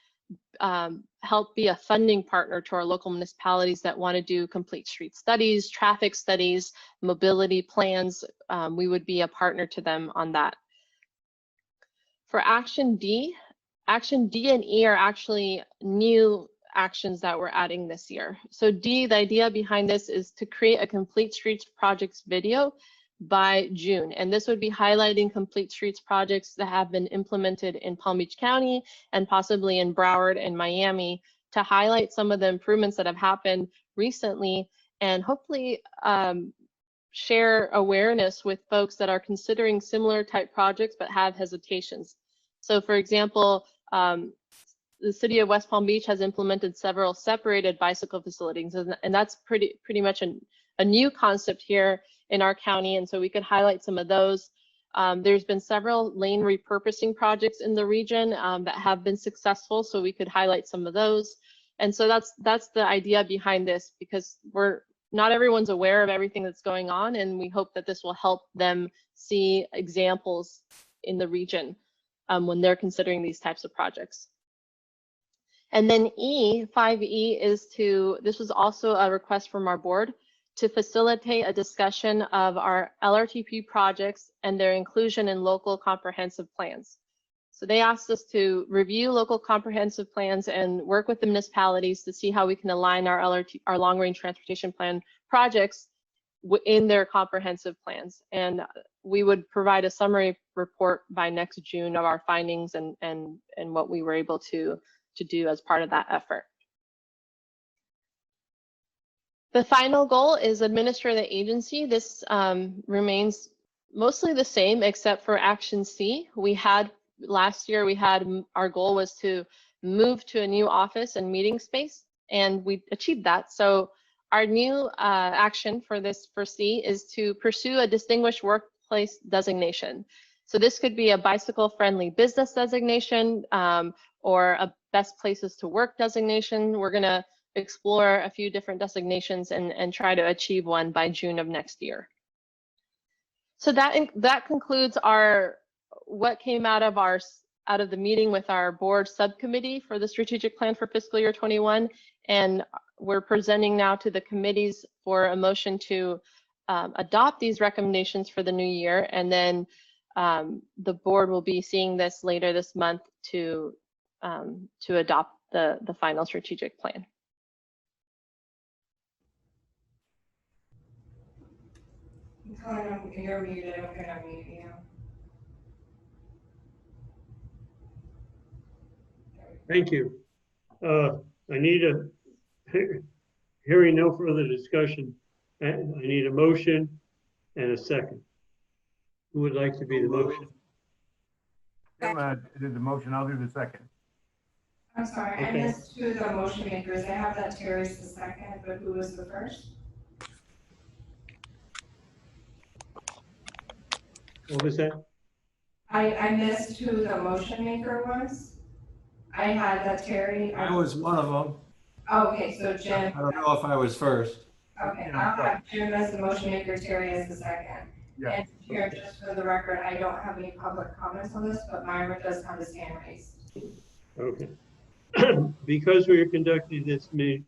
help be a funding partner to our local municipalities that want to do complete street studies, traffic studies, mobility plans. We would be a partner to them on that. For action D and E are actually new actions that we're adding this year. So D, the idea behind this is to create a complete streets projects video by June. And this would be highlighting complete streets projects that have been implemented in Palm Beach County and possibly in Broward and Miami, to highlight some of the improvements that have happened recently, and hopefully share awareness with folks that are considering similar type projects but have hesitations. So for example, the city of West Palm Beach has implemented several separated bicycle facilities, and that's pretty much a new concept here in our county, and so we could highlight some of those. There's been several lane repurposing projects in the region that have been successful, so we could highlight some of those. And so that's the idea behind this, because not everyone's aware of everything that's going on, and we hope that this will help them see examples in the region. when they're considering these types of projects. And then 5E is this was also a request from our board to facilitate a discussion of our LRTP projects and their inclusion in local comprehensive plans. So they asked us to review local comprehensive plans and work with the municipalities to see how we can align our long-range transportation plan projects in their comprehensive plans. And we would provide a summary report by next June of our findings and what we were able to do as part of that effort. The final goal is administer the agency. This remains mostly the same except for action C. Last year our goal was to move to a new office and meeting space, and we achieved that. So our new action for C is to pursue a distinguished workplace designation. So this could be a bicycle-friendly business designation or a best places to work designation. We're gonna explore a few different designations and try to achieve one by June of next year. So that concludes what came out of the meeting with our board subcommittee for the strategic plan for fiscal year 21, and we're presenting now to the committees for a motion to adopt these recommendations for the new year, and then the board will be seeing this later this month to adopt the final strategic plan. You're muted. I'm gonna mute you. Thank you. I need hearing no further discussion, I need a motion and a second. Who would like to be the motion? Jim did the motion, I'll do the second. I'm sorry, I missed who the motion makers. I have that Terry's the second, but who was the first? What was that? I missed who the motion maker was. I had that Terry. I was one of them. Oh, okay, so Jim. I don't know if I was first. Okay, I'll have Jim as the motion maker, Terry as the second. Yeah. And here, just for the record, I don't have any public comments on this, but Myra does have his hand raised. Okay. Because we are conducting this meeting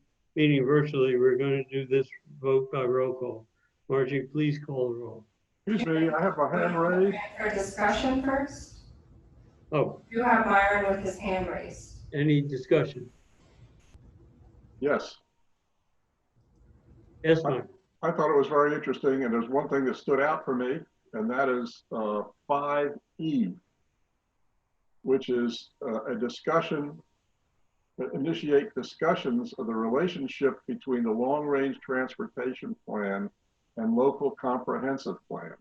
virtually, we're going to do this vote by roll call. Margie, please call the roll. Excuse me, I have my hand raised. For discussion first, Oh, you have Myron with his hand raised. any discussion? Yes. Yes, Mark. I thought it was very interesting, and there's one thing that stood out for me, and that is 5E, which is a discussion, initiate discussions of the relationship between the long-range transportation plan and local comprehensive plans.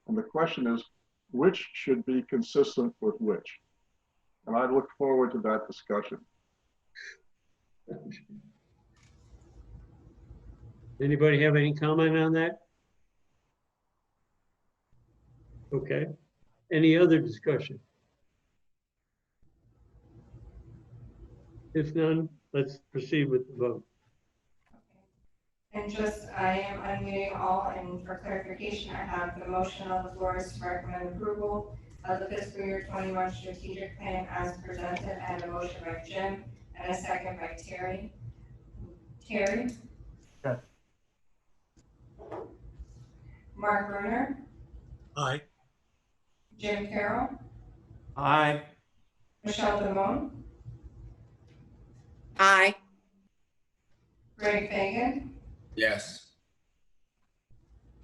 And the question is, which should be consistent with which? And I look forward to that discussion. Anybody have any comment on that? Okay. Any other discussion? If none, let's proceed with the vote. And just, I am unmuting all, and for clarification, I have the motion on the floor is to recommend approval of the fiscal year 21 strategic plan as presented. I have a motion by Jim and a second by Terry. Terry? Yes. Mark Bruner? Aye. Jim Carroll? Aye. Michelle Damone? Aye. Greg Fagan? Yes.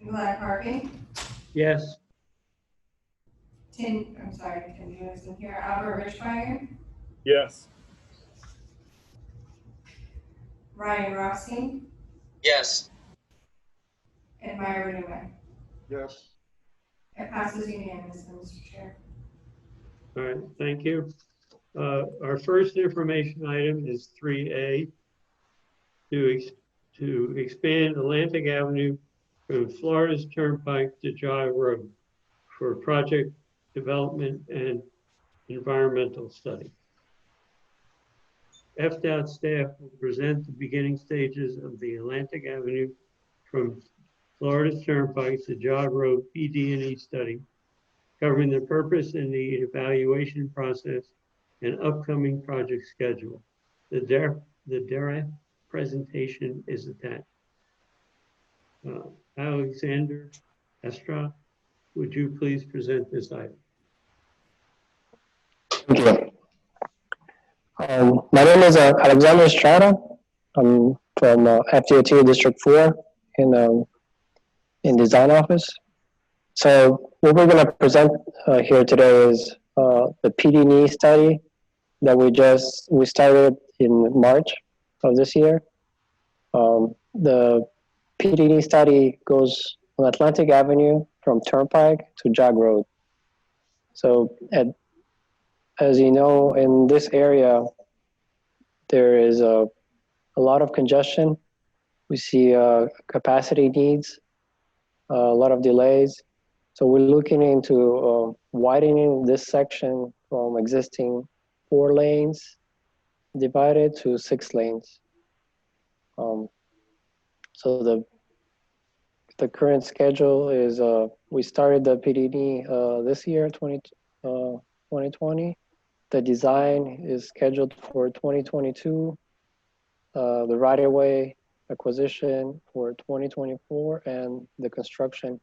Glenn Harvey? Yes. I'm sorry, Tim isn't here. Albert Richwager? Yes. Ryan Rossi? Yes. And Myra Newman. Yes. It passes unanimously, Mr. Chair. All right, thank you. Our first information item is 3A, to expand Atlantic Avenue from Florida's Turnpike to Jive Road for project development and environmental study. FDOT staff will present the beginning stages of the Atlantic Avenue from Florida's Turnpike to Jive Road PD&E study covering the purpose and the evaluation process and upcoming project schedule. The DERA presentation is attached. Alexander Estra, would you please present this item? Thank you. My name is Alexander Estrada. I'm from FDOT District 4 in design office. So what we're going to present here today is the PD&E study that we started in March of this year. The PD&E study goes on Atlantic Avenue from Turnpike to Jog Road. So as you know, in this area, there is a lot of congestion. We see capacity needs, a lot of delays. So we're looking into widening this section from existing 4 lanes divided to 6 lanes. So the current schedule is we started the PD&E this year, 2020. The design is scheduled for 2022. The right-of-way acquisition for 2024, and the construction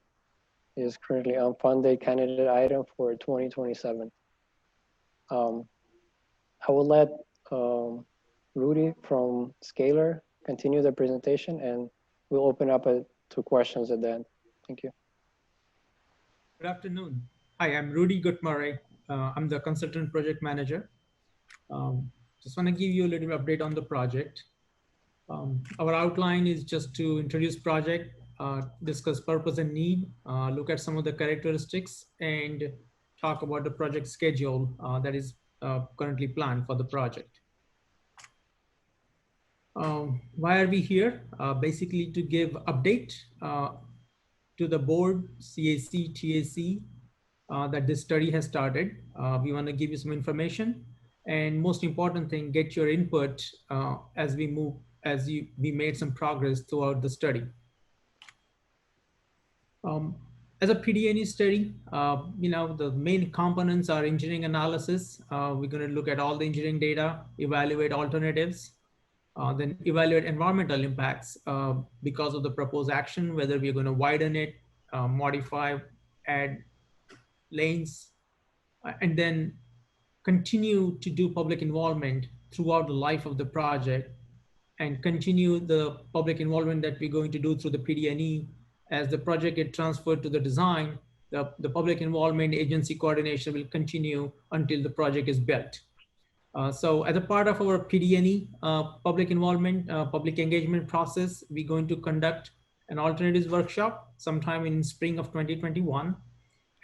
is currently unfunded candidate item for 2027. I will let Rudy from Scalar continue the presentation, and we'll open up to questions at the end. Thank you. Good afternoon. Hi, I'm Rudy Gutmurray. I'm the consultant project manager. Just want to give you a little update on the project. Our outline is just to introduce project, discuss purpose and need, look at some of the characteristics, and talk about the project schedule that is currently planned for the project. Why are we here? Basically to give update to the board, CAC, TAC, that this study has started. We want to give you some information, and most important thing, get your input as we move, we made some progress throughout the study. As a PD&E study, the main components are engineering analysis. We're going to look at all the engineering data, evaluate alternatives, then evaluate environmental impacts because of the proposed action, whether we're going to widen it, modify, add lanes, and then continue to do public involvement throughout the life of the project, and continue the public involvement that we're going to do through the PD&E. As the project gets transferred to the design, the public involvement, agency coordination will continue until the project is built. So as a part of our PD&E public involvement, public engagement process, we're going to conduct an alternatives workshop sometime in spring of 2021,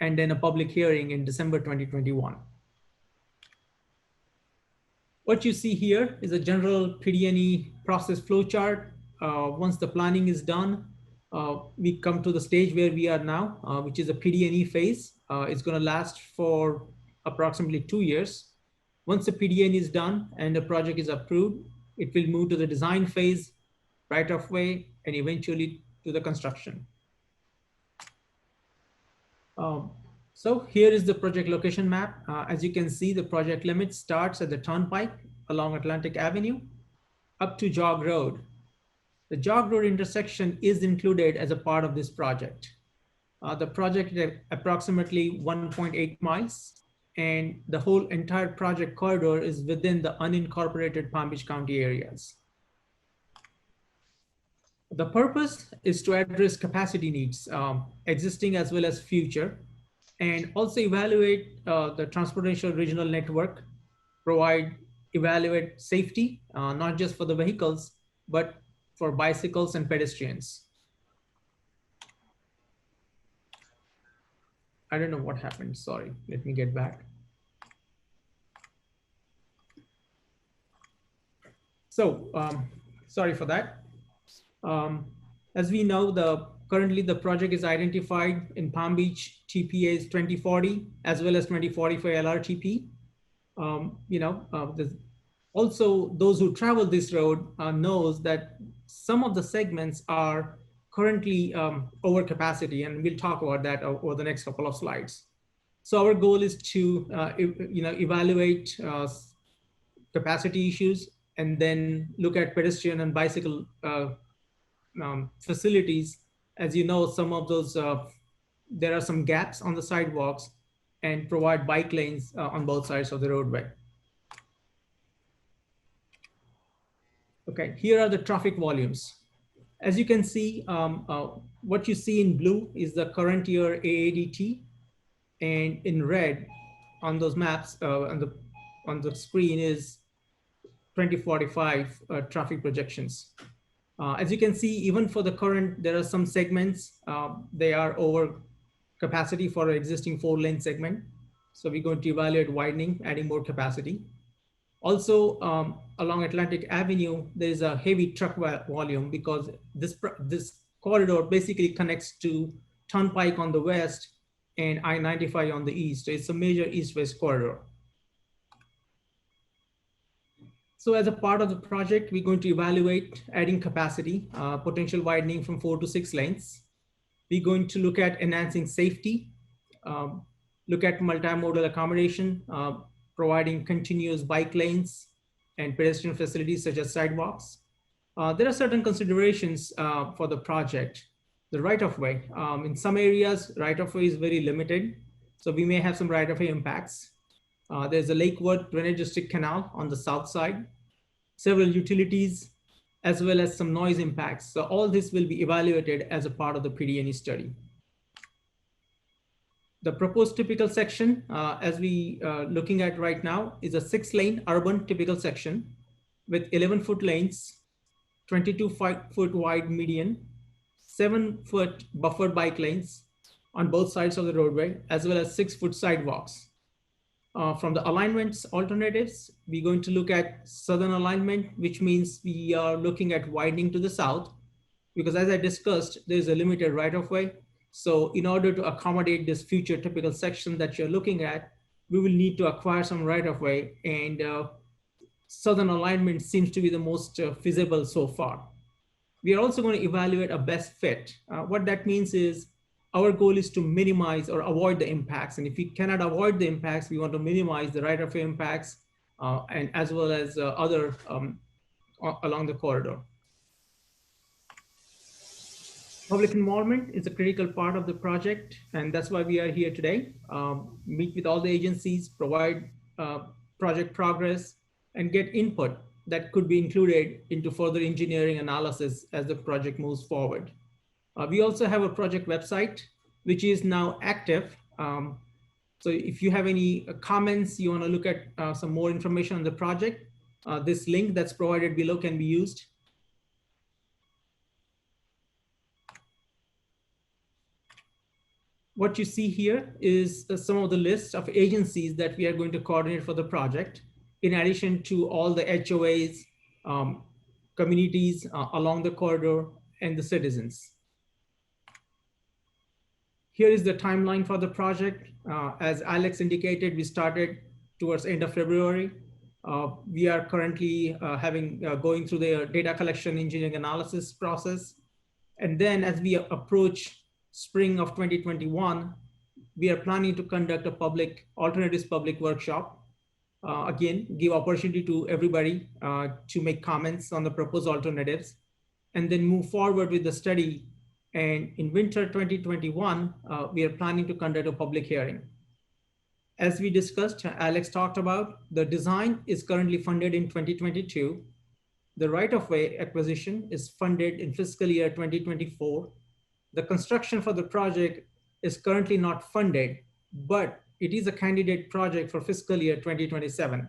and then a public hearing in December 2021. What you see here is a general PD&E process flowchart. Once the planning is done, we come to the stage where we are now, which is a PD&E phase. It's going to last for approximately 2 years. Once the PD&E is done and the project is approved, it will move to the design phase, right of way, and eventually to the construction. So here is the project location map. As you can see, the project limit starts at the Turnpike along Atlantic Avenue up to Jog Road. The Jog Road intersection is included as a part of this project. The project is approximately 1.8 miles, and the whole entire project corridor is within the unincorporated Palm Beach County areas. The purpose is to address capacity needs, existing as well as future, and also evaluate the transportation regional network, evaluate safety, not just for the vehicles, but for bicycles and pedestrians. I don't know what happened, sorry, let me get back. So, sorry for that. As we know, currently the project is identified in Palm Beach TPA 2040 as well as 2040 for LRTP. Also, those who travel this road knows that some of the segments are currently over capacity, and we'll talk about that over the next couple of slides. So our goal is to evaluate capacity issues and then look at pedestrian and bicycle facilities. As you know, some of those, there are some gaps on the sidewalks, and provide bike lanes on both sides of the roadway. Okay, here are the traffic volumes. As you can see, what you see in blue is the current year AADT, and in red on those maps on the screen is 2045 traffic projections. As you can see, even for the current, there are some segments, they are over capacity for an existing 4-lane segment. So we're going to evaluate widening, adding more capacity. Also, along Atlantic Avenue, there is a heavy truck volume because this corridor basically connects to Turnpike on the west and I-95 on the east. So it's a major east-west corridor. So as a part of the project, we're going to evaluate adding capacity, potential widening from 4 to 6 lanes. We're going to look at enhancing safety, look at multimodal accommodation, providing continuous bike lanes and pedestrian facilities such as sidewalks. There are certain considerations for the project. The right-of-way, in some areas, right-of-way is very limited. So we may have some right-of-way impacts. There's a Lakewood Drainage District Canal on the south side, several utilities, as well as some noise impacts. So all this will be evaluated as a part of the PD&E study. The proposed typical section, as we looking at right now, is a 6-lane urban typical section with 11-foot lanes, 22-foot wide median, 7-foot buffered bike lanes on both sides of the roadway, as well as 6-foot sidewalks. From the alignments alternatives, we're going to look at southern alignment, which means we are looking at widening to the south, because as I discussed, there's a limited right-of-way. So in order to accommodate this future typical section that you're looking at, we will need to acquire some right-of-way, and southern alignment seems to be the most feasible so far. We are also going to evaluate a best fit. What that means is our goal is to minimize or avoid the impacts. And if we cannot avoid the impacts, we want to minimize the right-of-way impacts and as well as other along the corridor. Public involvement is a critical part of the project, and that's why we are here today. Meet with all the agencies, provide project progress, and get input that could be included into further engineering analysis as the project moves forward. We also have a project website, which is now active. So if you have any comments, you want to look at some more information on the project, this link that's provided below can be used. What you see here is some of the list of agencies that we are going to coordinate for the project, in addition to all the HOAs, communities along the corridor, and the citizens. Here is the timeline for the project. As Alex indicated, we started towards the end of February. We are currently going through the data collection engineering analysis process. And then as we approach spring of 2021, we are planning to conduct a alternatives public workshop. Again, give opportunity to everybody to make comments on the proposed alternatives, and then move forward with the study. And in winter 2021, we are planning to conduct a public hearing. As we discussed, Alex talked about, the design is currently funded in 2022. The right-of-way acquisition is funded in fiscal year 2024. The construction for the project is currently not funded, but it is a candidate project for fiscal year 2027.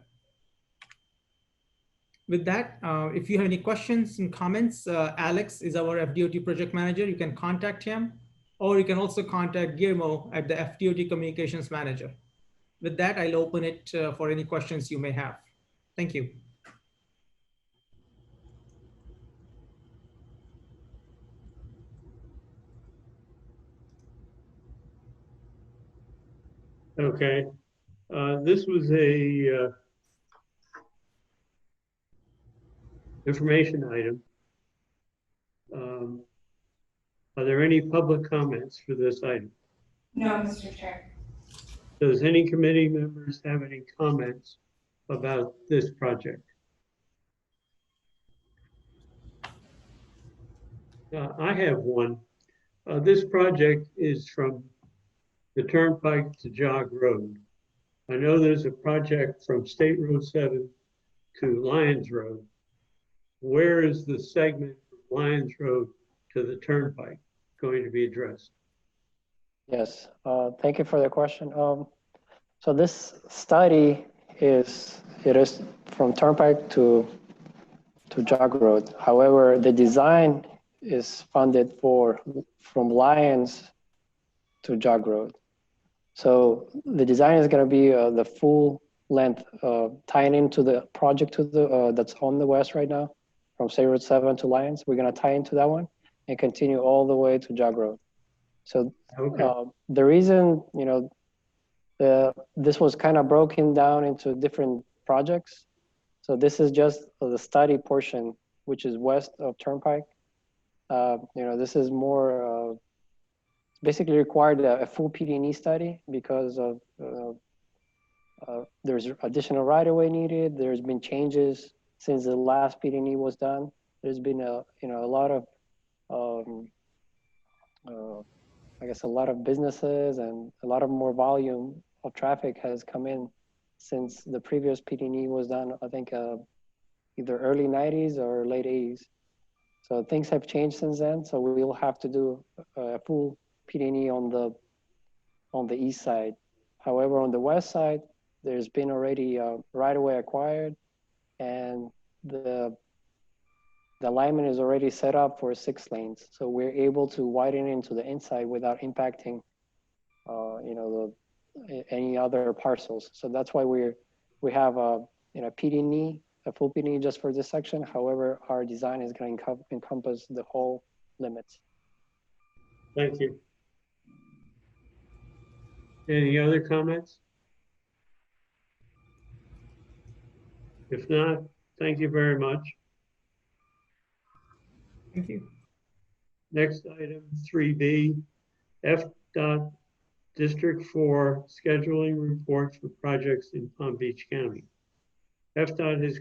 With that, if you have any questions and comments, Alex is our FDOT project manager. You can contact him, or you can also contact Guillermo at the FDOT communications manager. With that, I'll open it for any questions you may have. Thank you. Okay, this was a information item. Are there any public comments for this item? No, Mr. Chair. Does any committee members have any comments about this project? I have one. This project is from the Turnpike to Jog Road. I know there's a project from State Road 7 to Lyons Road. Where is the segment from Lyons Road to the Turnpike going to be addressed? Yes, thank you for the question. So this study is from Turnpike to Jog Road. However, the design is funded from Lyons to Jog Road. So the design is going to be the full length tying into the project to the that's on the west right now, from State Road 7 to Lyons. We're going to tie into that one and continue all the way to Jog Road. So the reason, this was kind of broken down into different projects. So this is just the study portion, which is west of Turnpike. This is more basically required a full PD&E study because of there's additional right-of-way needed. There's been changes since the last PD&E was done. There's been a lot of I guess a lot of businesses and a lot of more volume of traffic has come in since the previous PD&E was done. I think either early 90s or late 80s. So things have changed since then. So we will have to do a full PD&E on the east side. However, on the west side, there's been already right-of-way acquired, and the alignment is already set up for 6 lanes. So we're able to widen into the inside without impacting, any other parcels. So that's why we have a PD&E, a full PD&E just for this section. However, our design is going to encompass the whole limits. Thank you. Any other comments? If not, thank you very much. Thank you. Next item, 3B, FDOT District 4 scheduling reports for projects in Palm Beach County. FDOT has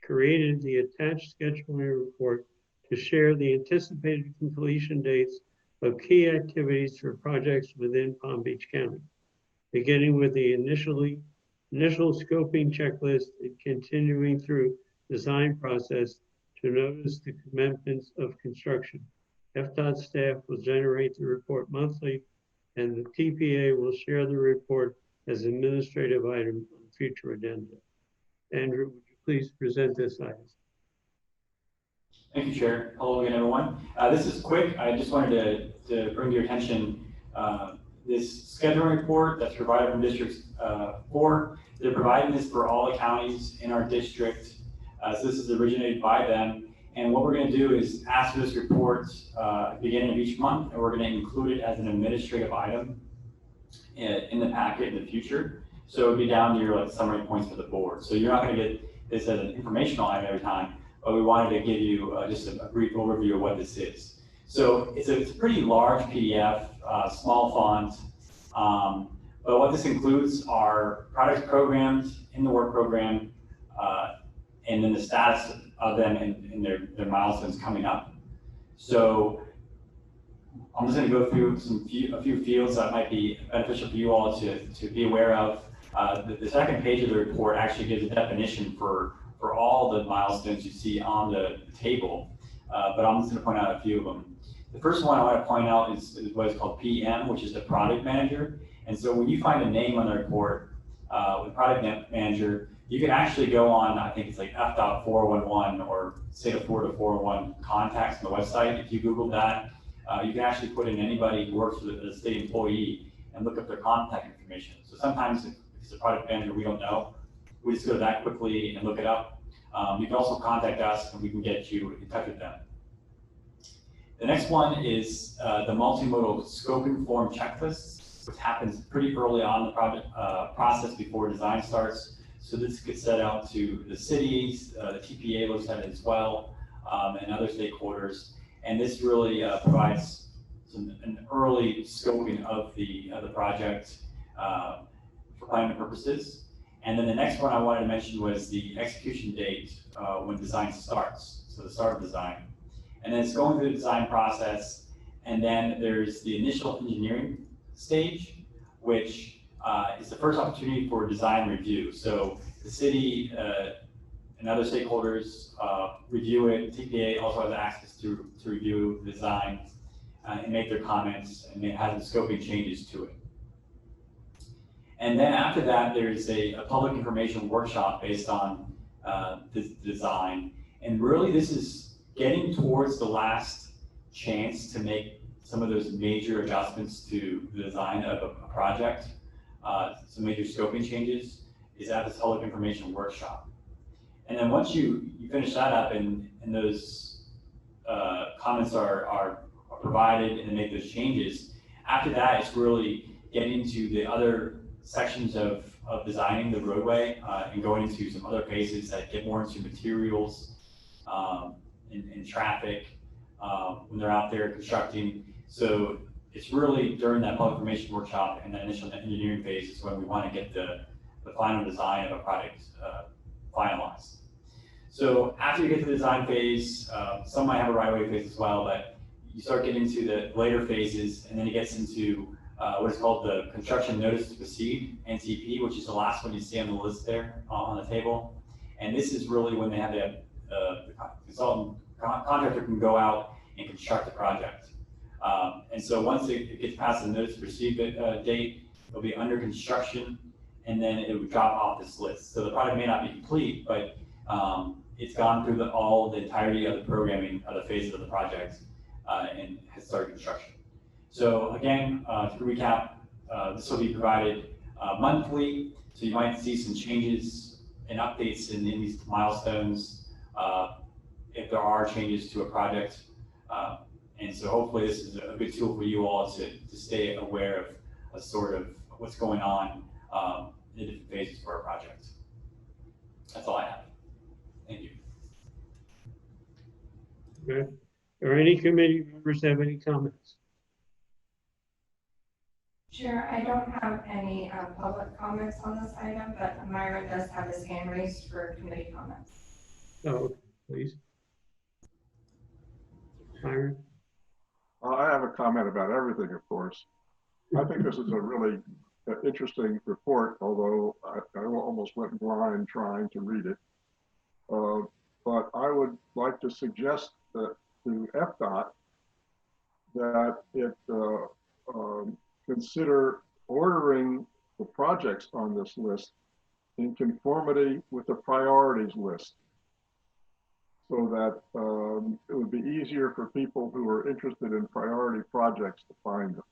created the attached scheduling report to share the anticipated completion dates of key activities for projects within Palm Beach County, beginning with the initial scoping checklist and continuing through design process to notice the commencement of construction. FDOT staff will generate the report monthly, and the TPA will share the report as an administrative item on future addenda. Andrew, would you please present this item? Thank you, Chair. Hello again, everyone. This is quick. I just wanted to bring to your attention this scheduling report that's provided from District 4. They're providing this for all the counties in our district. So this is originated by them. And what we're going to do is ask for this report at the beginning of each month, and we're going to include it as an administrative item in the packet in the future. So it'll be down to your summary points for the board. So you're not going to get this as an informational item every time, but we wanted to give you just a brief overview of what this is. So it's a pretty large PDF, small font, but what this includes are project programs in the work program, and then the status of them and their milestones coming up. So I'm just going to go through a few fields that might be beneficial for you all to be aware of. The second page of the report actually gives a definition for all the milestones you see on the table, but I'm just going to point out a few of them. The first one I want to point out is what is called PM, which is the product manager. And so when you find a name on the report with product manager, you can actually go on, I think it's like FDOT 411 or State of Florida 411 contacts on the website. If you Google that, you can actually put in anybody who works for the state employee and look up their contact information. So sometimes if it's a product manager we don't know, we just go to that quickly and look it up. You can also contact us and we can get you in touch with them. The next one is the multimodal scoping form checklist, which happens pretty early on in the project process before design starts. So this gets set out to the cities, the TPA looks at it as well, and other stakeholders. And this really provides an early scoping of the project. for planning purposes. And then the next one I wanted to mention was the execution date when design starts, so the start of design. And then it's going through the design process, and then there's the initial engineering stage, which is the first opportunity for design review. So the city and other stakeholders review it. TPA also has access to review the design and make their comments, and it has some scoping changes to it. And then after that, there's a public information workshop based on the design. And really, this is getting towards the last chance to make some of those major adjustments to the design of a project. Some major scoping changes is at this public information workshop. And then once you finish that up and those comments are provided and make those changes, after that, it's really getting into the other sections of designing the roadway and going into some other phases that get more into materials and traffic when they're out there constructing. So it's really during that public information workshop and that initial engineering phase is when we want to get the final design of a project finalized. So after you get to the design phase, some might have a right-of-way phase as well, but you start getting into the later phases, and then it gets into what is called the construction notice to proceed, NTP, which is the last one you see on the list there on the table. And this is really when they have the consultant contractor can go out and construct the project. And so once it gets past the notice to proceed date, it'll be under construction, and then it would drop off this list. So the project may not be complete, but it's gone through the entirety of the programming of the phases of the project and has started construction. So again, to recap, this will be provided monthly, so you might see some changes and updates in these milestones if there are changes to a project. And so hopefully this is a good tool for you all to stay aware of sort of what's going on in the different phases for a project. That's all I have. Thank you. Okay. Are any committee members have any comments? Chair, I don't have any public comments on this item, but Myron does have his hand raised for committee comments. Oh, please. Myron? I have a comment about everything, of course. I think this is a really interesting report, although I almost went blind trying to read it. But I would like to suggest that to FDOT that it consider ordering the projects on this list in conformity with the priorities list, so that it would be easier for people who are interested in priority projects to find them.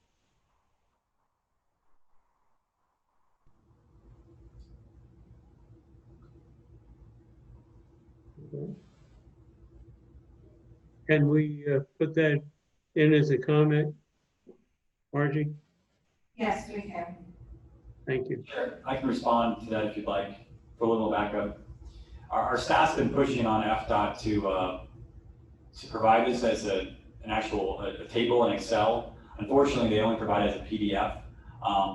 Okay. Can we put that in as a comment, Margie? Yes, we can. Thank you. Sure. I can respond to that if you'd like for a little backup. Our staff's been pushing on FDOT to provide this as an actual table in Excel. Unfortunately, they only provide it as a PDF.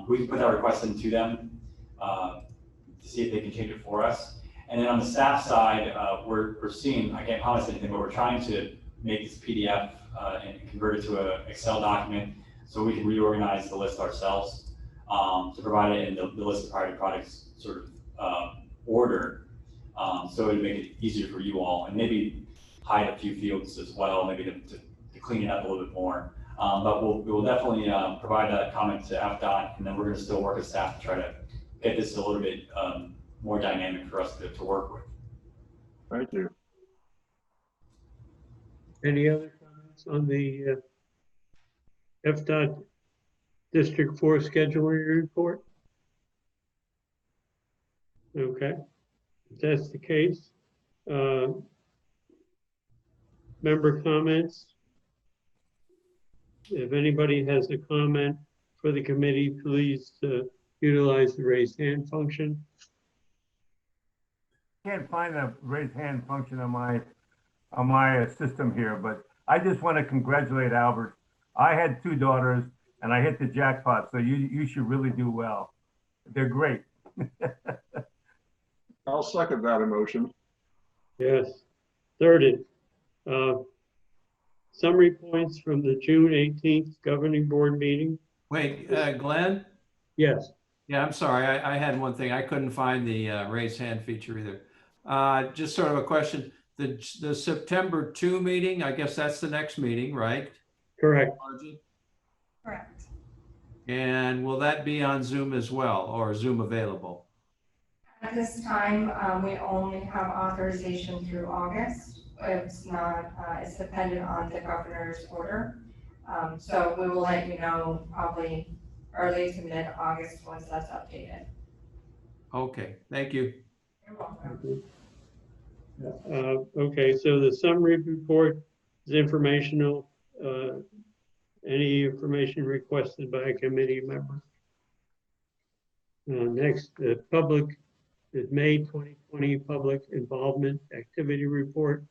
We can put that request into them to see if they can change it for us. And then on the staff side, we're seeing, I can't promise anything, but we're trying to make this PDF and convert it to an Excel document so we can reorganize the list ourselves to provide it in the list of priority products sort of order. So it would make it easier for you all, and maybe hide a few fields as well, maybe to clean it up a little bit more. But we will definitely provide that comment to FDOT, and then we're going to still work as staff to try to get this a little bit more dynamic for us to work with. Thank you. Any other comments on the FDOT District 4 scheduling report? Okay, if that's the case, member comments. If anybody has a comment for the committee, please utilize the raised hand function. Can't find the raise hand function on my system here, but I just want to congratulate Albert. I had 2 daughters and I hit the jackpot, so you should really do well. they're great. I'll second that emotion. Yes. Thirded, summary points from the June 18th governing board meeting. Wait, Glenn? Yes. Yeah, I'm sorry. I had one thing. I couldn't find the raise hand feature either. Just sort of a question. The September 2 meeting, I guess that's the next meeting, right? Correct. Correct. And will that be on Zoom as well, or Zoom available? At this time, we only have authorization through August. It's not, it's dependent on the governor's order. So we will let you know probably early to mid-August once that's updated. Okay, thank you. You're welcome. Okay, so the summary report is informational. Any information requested by a committee member? Next, the public, the May 2020 Public Involvement Activity Report.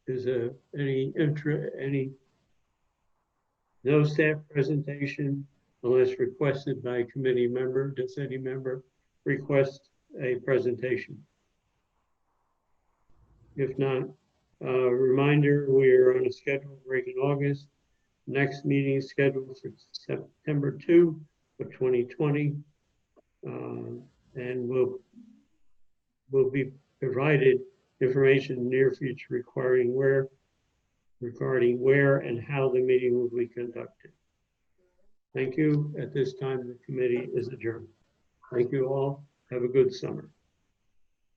Is no staff presentation unless requested by a committee member. Does any member request a presentation? If not, reminder, we're on a schedule break in August. Next meeting is scheduled for September 2 of 2020. And will be provided information in the near future regarding where and how the meeting will be conducted. Thank you. At this time, the committee is adjourned. Thank you all. Have a good summer.